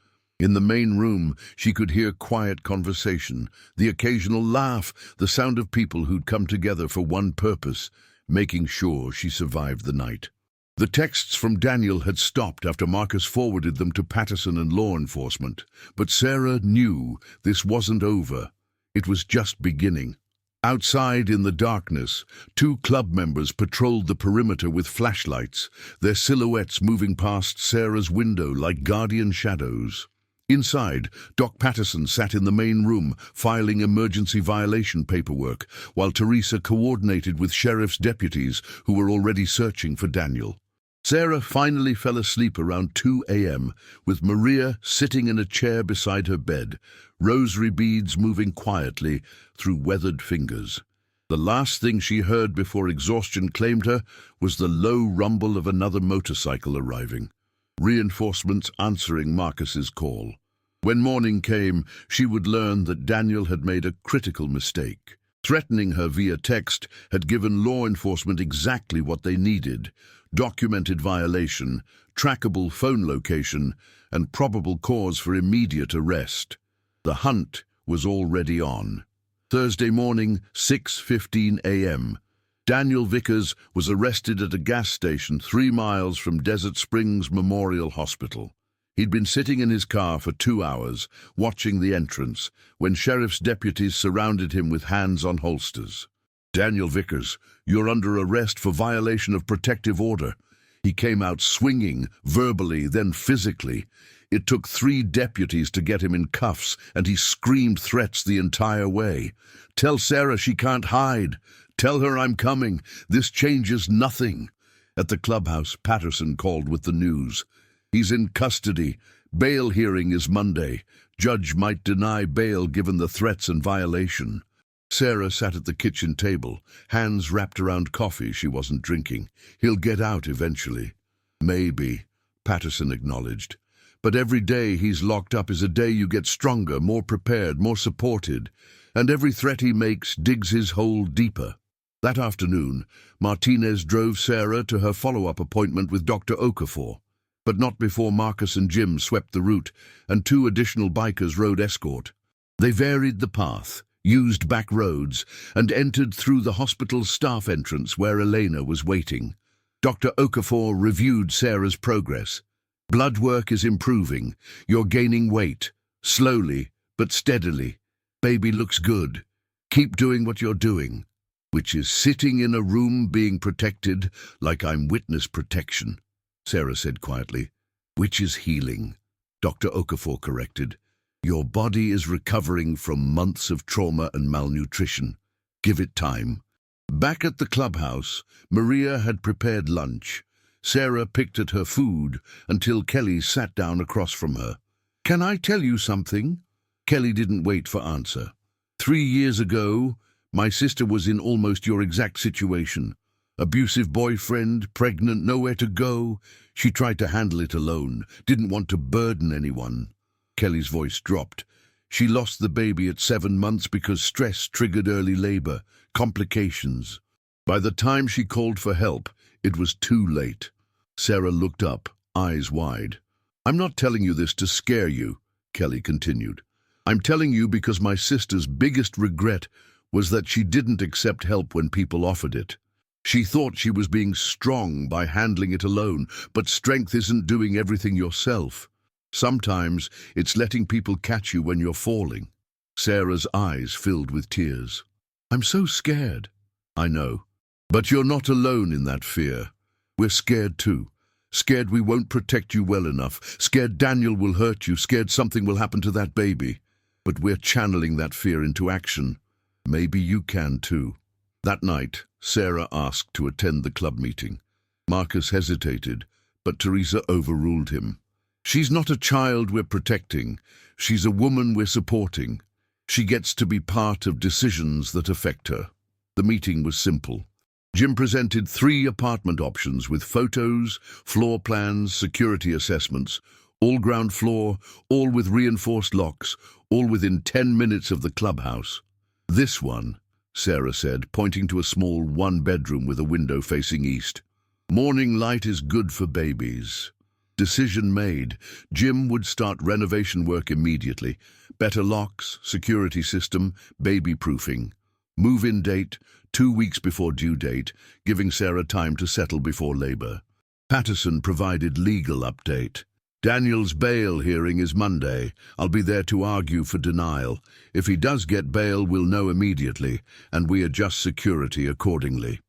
In the main room, she could hear quiet conversation, the occasional laugh, the sound of people who'd come together for one purpose, making sure she survived the night. The texts from Daniel had stopped after Marcus forwarded them to Patterson and law enforcement, but Sarah knew this wasn't over. It was just beginning. Outside in the darkness, 2 club members patrolled the perimeter with flashlights, their silhouettes moving past Sarah's window like guardian shadows. Inside, Doc Patterson sat in the main room, filing emergency violation paperwork, while Teresa coordinated with sheriff's deputies who were already searching for Daniel. Sarah finally fell asleep around 2 a.m., with Maria sitting in a chair beside her bed, rosary beads moving quietly through weathered fingers. The last thing she heard before exhaustion claimed her was the low rumble of another motorcycle arriving. Reinforcements answering Marcus's call. When morning came, she would learn that Daniel had made a critical mistake. Threatening her via text had given law enforcement exactly what they needed: documented violation, trackable phone location, and probable cause for immediate arrest. The hunt was already on. Thursday morning, 6:15 a.m. Daniel Vickers was arrested at a gas station 3 miles from Desert Springs Memorial Hospital. He'd been sitting in his car for 2 hours, watching the entrance, when sheriff's deputies surrounded him with hands on holsters. Daniel Vickers, you're under arrest for violation of protective order. He came out swinging, verbally, then physically. It took 3 deputies to get him in cuffs, and he screamed threats the entire way. Tell Sarah she can't hide. Tell her I'm coming. This changes nothing. At the clubhouse, Patterson called with the news. He's in custody. Bail hearing is Monday. Judge might deny bail given the threats and violation. Sarah sat at the kitchen table, hands wrapped around coffee she wasn't drinking. He'll get out eventually. Maybe, Patterson acknowledged. But every day he's locked up is a day you get stronger, more prepared, more supported, and every threat he makes digs his hole deeper. That afternoon, Martinez drove Sarah to her follow-up appointment with Dr. Okafor, but not before Marcus and Jim swept the route and 2 additional bikers rode escort. They varied the path, used back roads, and entered through the hospital's staff entrance where Elena was waiting. Dr. Okafor reviewed Sarah's progress. Blood work is improving. You're gaining weight. Slowly, but steadily. Baby looks good. Keep doing what you're doing, which is sitting in a room being protected like I'm witness protection, Sarah said quietly. Which is healing, Dr. Okafor corrected. Your body is recovering from months of trauma and malnutrition. Give it time. Back at the clubhouse, Maria had prepared lunch. Sarah picked at her food until Kelly sat down across from her. Can I tell you something? Kelly didn't wait for answer. 3 years ago, my sister was in almost your exact situation. Abusive boyfriend, pregnant, nowhere to go. She tried to handle it alone, didn't want to burden anyone. Kelly's voice dropped. She lost the baby at 7 months because stress triggered early labor, complications. By the time she called for help, it was too late. Sarah looked up, eyes wide. I'm not telling you this to scare you, Kelly continued. I'm telling you because my sister's biggest regret was that she didn't accept help when people offered it. She thought she was being strong by handling it alone, but strength isn't doing everything yourself. Sometimes it's letting people catch you when you're falling. Sarah's eyes filled with tears. I'm so scared. I know. But you're not alone in that fear. We're scared too. Scared we won't protect you well enough. Scared Daniel will hurt you. Scared something will happen to that baby. But we're channeling that fear into action. Maybe you can too. That night, Sarah asked to attend the club meeting. Marcus hesitated, but Teresa overruled him. She's not a child we're protecting. She's a woman we're supporting. She gets to be part of decisions that affect her. The meeting was simple. Jim presented 3 apartment options with photos, floor plans, security assessments, all ground floor, all with reinforced locks, all within 10 minutes of the clubhouse. This one, Sarah said, pointing to a small 1-bedroom with a window facing east. Morning light is good for babies. Decision made. Jim would start renovation work immediately. Better locks, security system, baby-proofing. Move-in date, 2 weeks before due date, giving Sarah time to settle before labor. Patterson provided legal update. Daniel's bail hearing is Monday. I'll be there to argue for denial. If he does get bail, we'll know immediately, and we adjust security accordingly.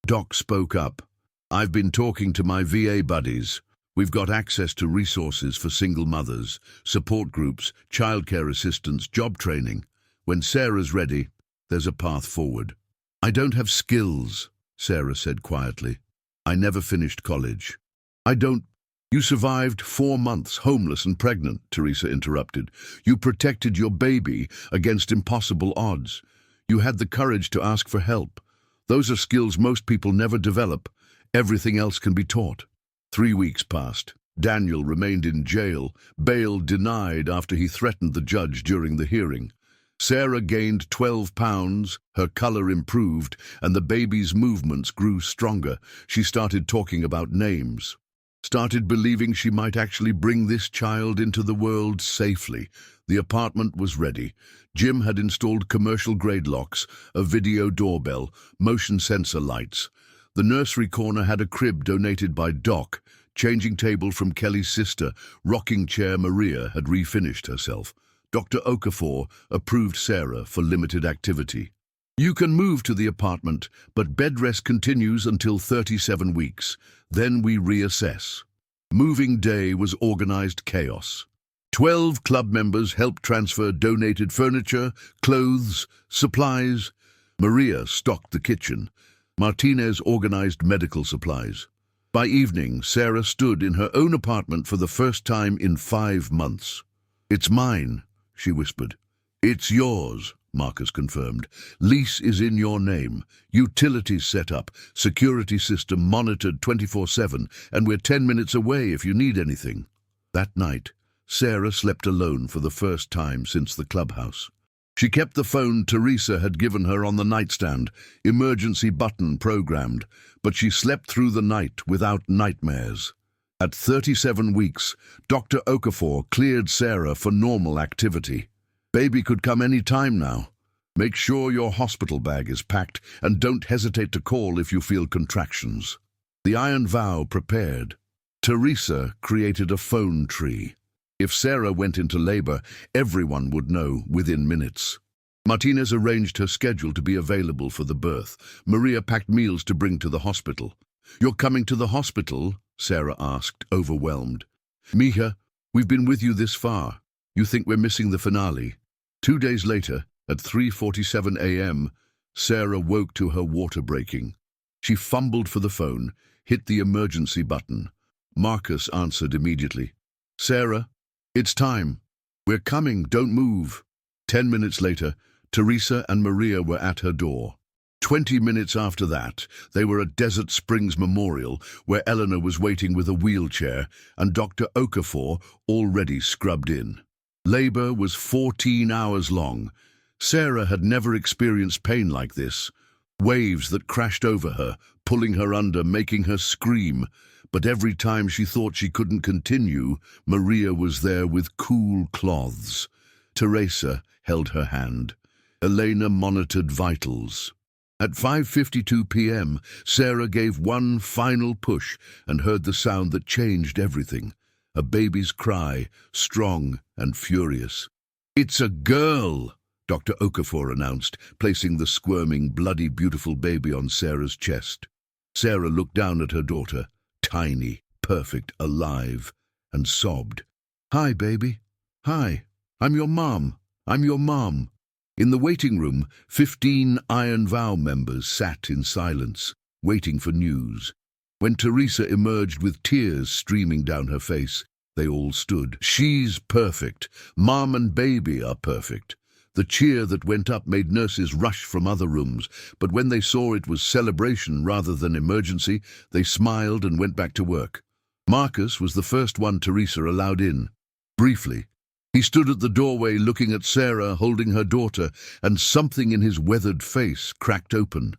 Doc spoke up. I've been talking to my VA buddies. We've got access to resources for single mothers, support groups, childcare assistance, job training. When Sarah's ready, there's a path forward. I don't have skills, Sarah said quietly. I never finished college. I don't. You survived 4 months, homeless and pregnant, Teresa interrupted. You protected your baby against impossible odds. You had the courage to ask for help. Those are skills most people never develop. Everything else can be taught. 3 weeks passed. Daniel remained in jail, bail denied after he threatened the judge during the hearing. Sarah gained 12 pounds, her color improved, and the baby's movements grew stronger. She started talking about names. Started believing she might actually bring this child into the world safely. The apartment was ready. Jim had installed commercial-grade locks, a video doorbell, motion sensor lights. The nursery corner had a crib donated by Doc, changing table from Kelly's sister, rocking chair Maria had refinished herself. Dr. Okafor approved Sarah for limited activity. You can move to the apartment, but bed rest continues until 37 weeks. Then we reassess. Moving day was organized chaos. 12 club members helped transfer donated furniture, clothes, supplies. Maria stocked the kitchen. Martinez organized medical supplies. By evening, Sarah stood in her own apartment for the first time in 5 months. It's mine, she whispered. It's yours, Marcus confirmed. Lease is in your name. Utilities set up. Security system monitored 24/7, and we're 10 minutes away if you need anything. That night, Sarah slept alone for the first time since the clubhouse. She kept the phone Teresa had given her on the nightstand, emergency button programmed, but she slept through the night without nightmares. At 37 weeks, Dr. Okafor cleared Sarah for normal activity. Baby could come any time now. Make sure your hospital bag is packed and don't hesitate to call if you feel contractions. The Iron Vow prepared. Teresa created a phone tree. If Sarah went into labor, everyone would know within minutes. Martinez arranged her schedule to be available for the birth. Maria packed meals to bring to the hospital. "You're coming to the hospital?" Sarah asked, overwhelmed. "Mija, we've been with you this far. You think we're missing the finale?" 2 days later, at 3:47 a.m., Sarah woke to her water breaking. She fumbled for the phone, hit the emergency button. Marcus answered immediately. "Sarah, it's time. We're coming, don't move." 10 minutes later, Teresa and Maria were at her door. 20 minutes after that, they were at Desert Springs Memorial, where Eleanor was waiting with a wheelchair and Dr. Okafor already scrubbed in. Labor was 14 hours long. Sarah had never experienced pain like this. Waves that crashed over her, pulling her under, making her scream. But every time she thought she couldn't continue, Maria was there with cool cloths. Teresa held her hand. Elena monitored vitals. At 5:52 p.m., Sarah gave one final push and heard the sound that changed everything. A baby's cry, strong and furious. "It's a girl!" Dr. Okafor announced, placing the squirming, bloody, beautiful baby on Sarah's chest. Sarah looked down at her daughter, tiny, perfect, alive, and sobbed. "Hi, baby. Hi. I'm your mom. I'm your mom." In the waiting room, 15 Iron Vow members sat in silence, waiting for news. When Teresa emerged with tears streaming down her face, they all stood. "She's perfect. Mom and baby are perfect." The cheer that went up made nurses rush from other rooms, but when they saw it was celebration rather than emergency, they smiled and went back to work. Marcus was the first one Teresa allowed in. Briefly, he stood at the doorway looking at Sarah holding her daughter, and something in his weathered face cracked open.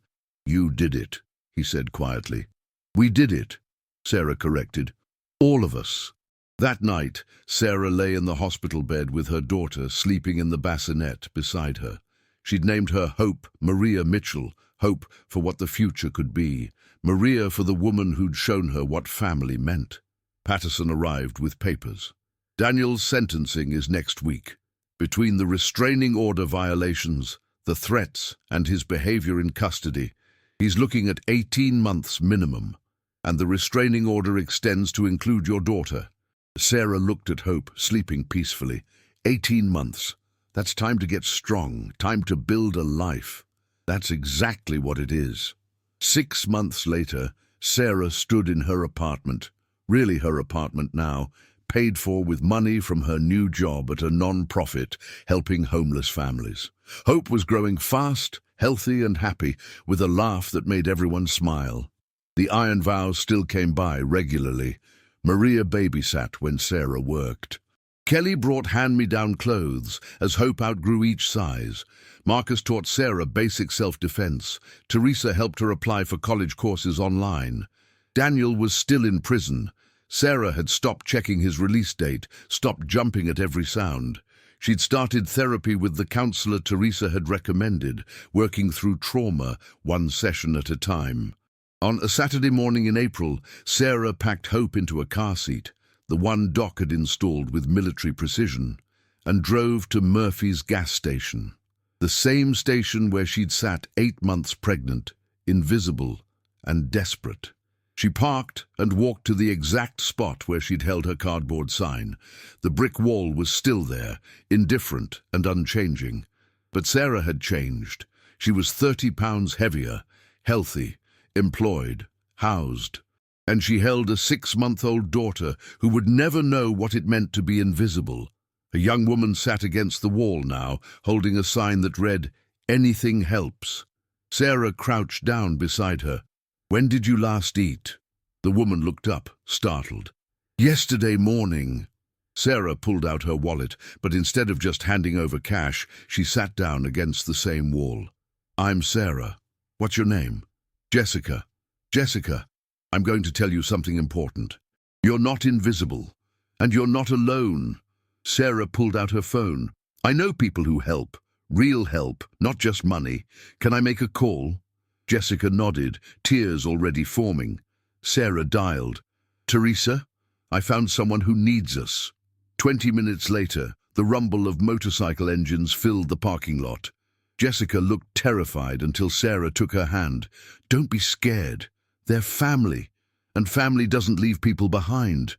"You did it," he said quietly. "We did it," Sarah corrected. "All of us." That night, Sarah lay in the hospital bed with her daughter sleeping in the bassinet beside her. She'd named her Hope Maria Mitchell, hope for what the future could be, Maria for the woman who'd shown her what family meant. Patterson arrived with papers. "Daniel's sentencing is next week. Between the restraining order violations, the threats, and his behavior in custody, he's looking at 18 months minimum, and the restraining order extends to include your daughter." Sarah looked at Hope, sleeping peacefully. 18 months. That's time to get strong, time to build a life. That's exactly what it is. 6 months later, Sarah stood in her apartment, really her apartment now, paid for with money from her new job at a non-profit helping homeless families. Hope was growing fast, healthy and happy, with a laugh that made everyone smile. The Iron Vows still came by regularly. Maria babysat when Sarah worked. Kelly brought hand-me-down clothes as Hope outgrew each size. Marcus taught Sarah basic self-defense. Teresa helped her apply for college courses online. Daniel was still in prison. Sarah had stopped checking his release date, stopped jumping at every sound. She'd started therapy with the counselor Teresa had recommended, working through trauma, one session at a time. On a Saturday morning in April, Sarah packed Hope into a car seat, the one Doc had installed with military precision, and drove to Murphy's gas station. The same station where she'd sat 8 months pregnant, invisible and desperate. She parked and walked to the exact spot where she'd held her cardboard sign. The brick wall was still there, indifferent and unchanging. But Sarah had changed. She was 30 pounds heavier, healthy, employed, housed. And she held a 6-month-old daughter who would never know what it meant to be invisible. A young woman sat against the wall now, holding a sign that read, "Anything helps." Sarah crouched down beside her. "When did you last eat?" The woman looked up, startled. "Yesterday morning." Sarah pulled out her wallet, but instead of just handing over cash, she sat down against the same wall. "I'm Sarah. What's your name?" "Jessica." "Jessica, I'm going to tell you something important. You're not invisible, and you're not alone." Sarah pulled out her phone. "I know people who help. Real help, not just money. Can I make a call?" Jessica nodded, tears already forming. Sarah dialed. "Teresa, I found someone who needs us." 20 minutes later, the rumble of motorcycle engines filled the parking lot. Jessica looked terrified until Sarah took her hand. "Don't be scared. They're family, and family doesn't leave people behind."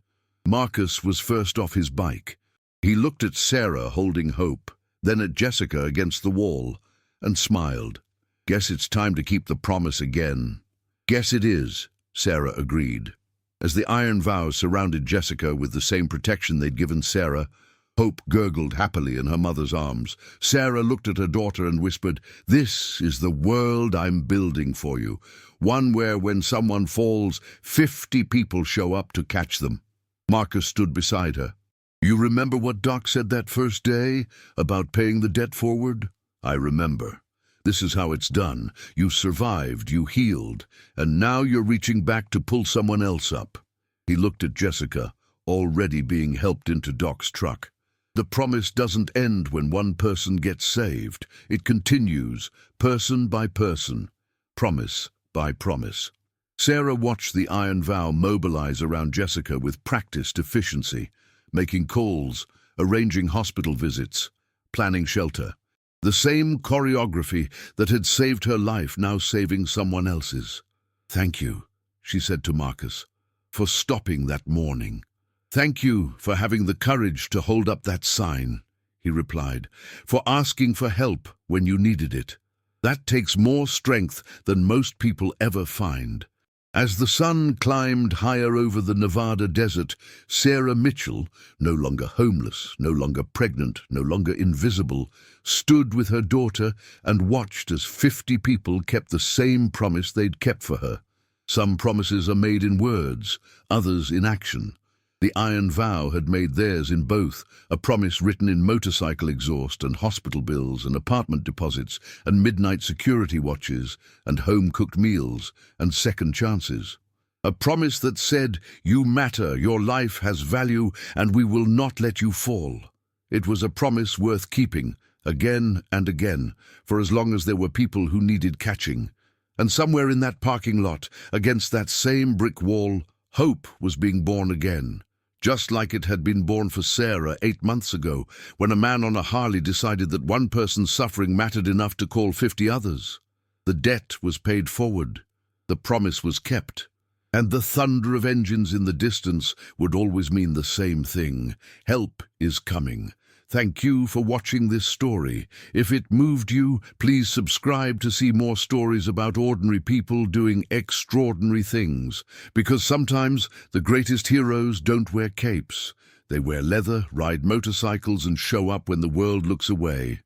Marcus was first off his bike. He looked at Sarah holding Hope, then at Jessica against the wall, and smiled. "Guess it's time to keep the promise again." "Guess it is," Sarah agreed. As the iron vow surrounded Jessica with the same protection they'd given Sarah, Hope gurgled happily in her mother's arms. Sarah looked at her daughter and whispered, "This is the world I'm building for you. One where when someone falls, 50 people show up to catch them." Marcus stood beside her. "You remember what Doc said that first day about paying the debt forward?" "I remember. This is how it's done. You survived, you healed, and now you're reaching back to pull someone else up." He looked at Jessica, already being helped into Doc's truck. "The promise doesn't end when one person gets saved. It continues, person by person, promise by promise." Sarah watched the iron vow mobilize around Jessica with practiced efficiency, making calls, arranging hospital visits, planning shelter. The same choreography that had saved her life now saving someone else's. "Thank you," she said to Marcus, "for stopping that morning." "Thank you for having the courage to hold up that sign," he replied, "for asking for help when you needed it. That takes more strength than most people ever find." As the sun climbed higher over the Nevada desert, Sarah Mitchell, no longer homeless, no longer pregnant, no longer invisible, stood with her daughter and watched as 50 people kept the same promise they'd kept for her. Some promises are made in words, others in action. The iron vow had made theirs in both, a promise written in motorcycle exhaust and hospital bills and apartment deposits and midnight security watches and home-cooked meals and second chances. A promise that said, "You matter, your life has value, and we will not let you fall." It was a promise worth keeping, again and again, for as long as there were people who needed catching. And somewhere in that parking lot, against that same brick wall, hope was being born again. Just like it had been born for Sarah 8 months ago, when a man on a Harley decided that one person's suffering mattered enough to call 50 others. The debt was paid forward. The promise was kept. And the thunder of engines in the distance would always mean the same thing. Help is coming. Thank you for watching this story. If it moved you, please subscribe to see more stories about ordinary people doing extraordinary things. Because sometimes the greatest heroes don't wear capes. They wear leather, ride motorcycles, and show up when the world looks away.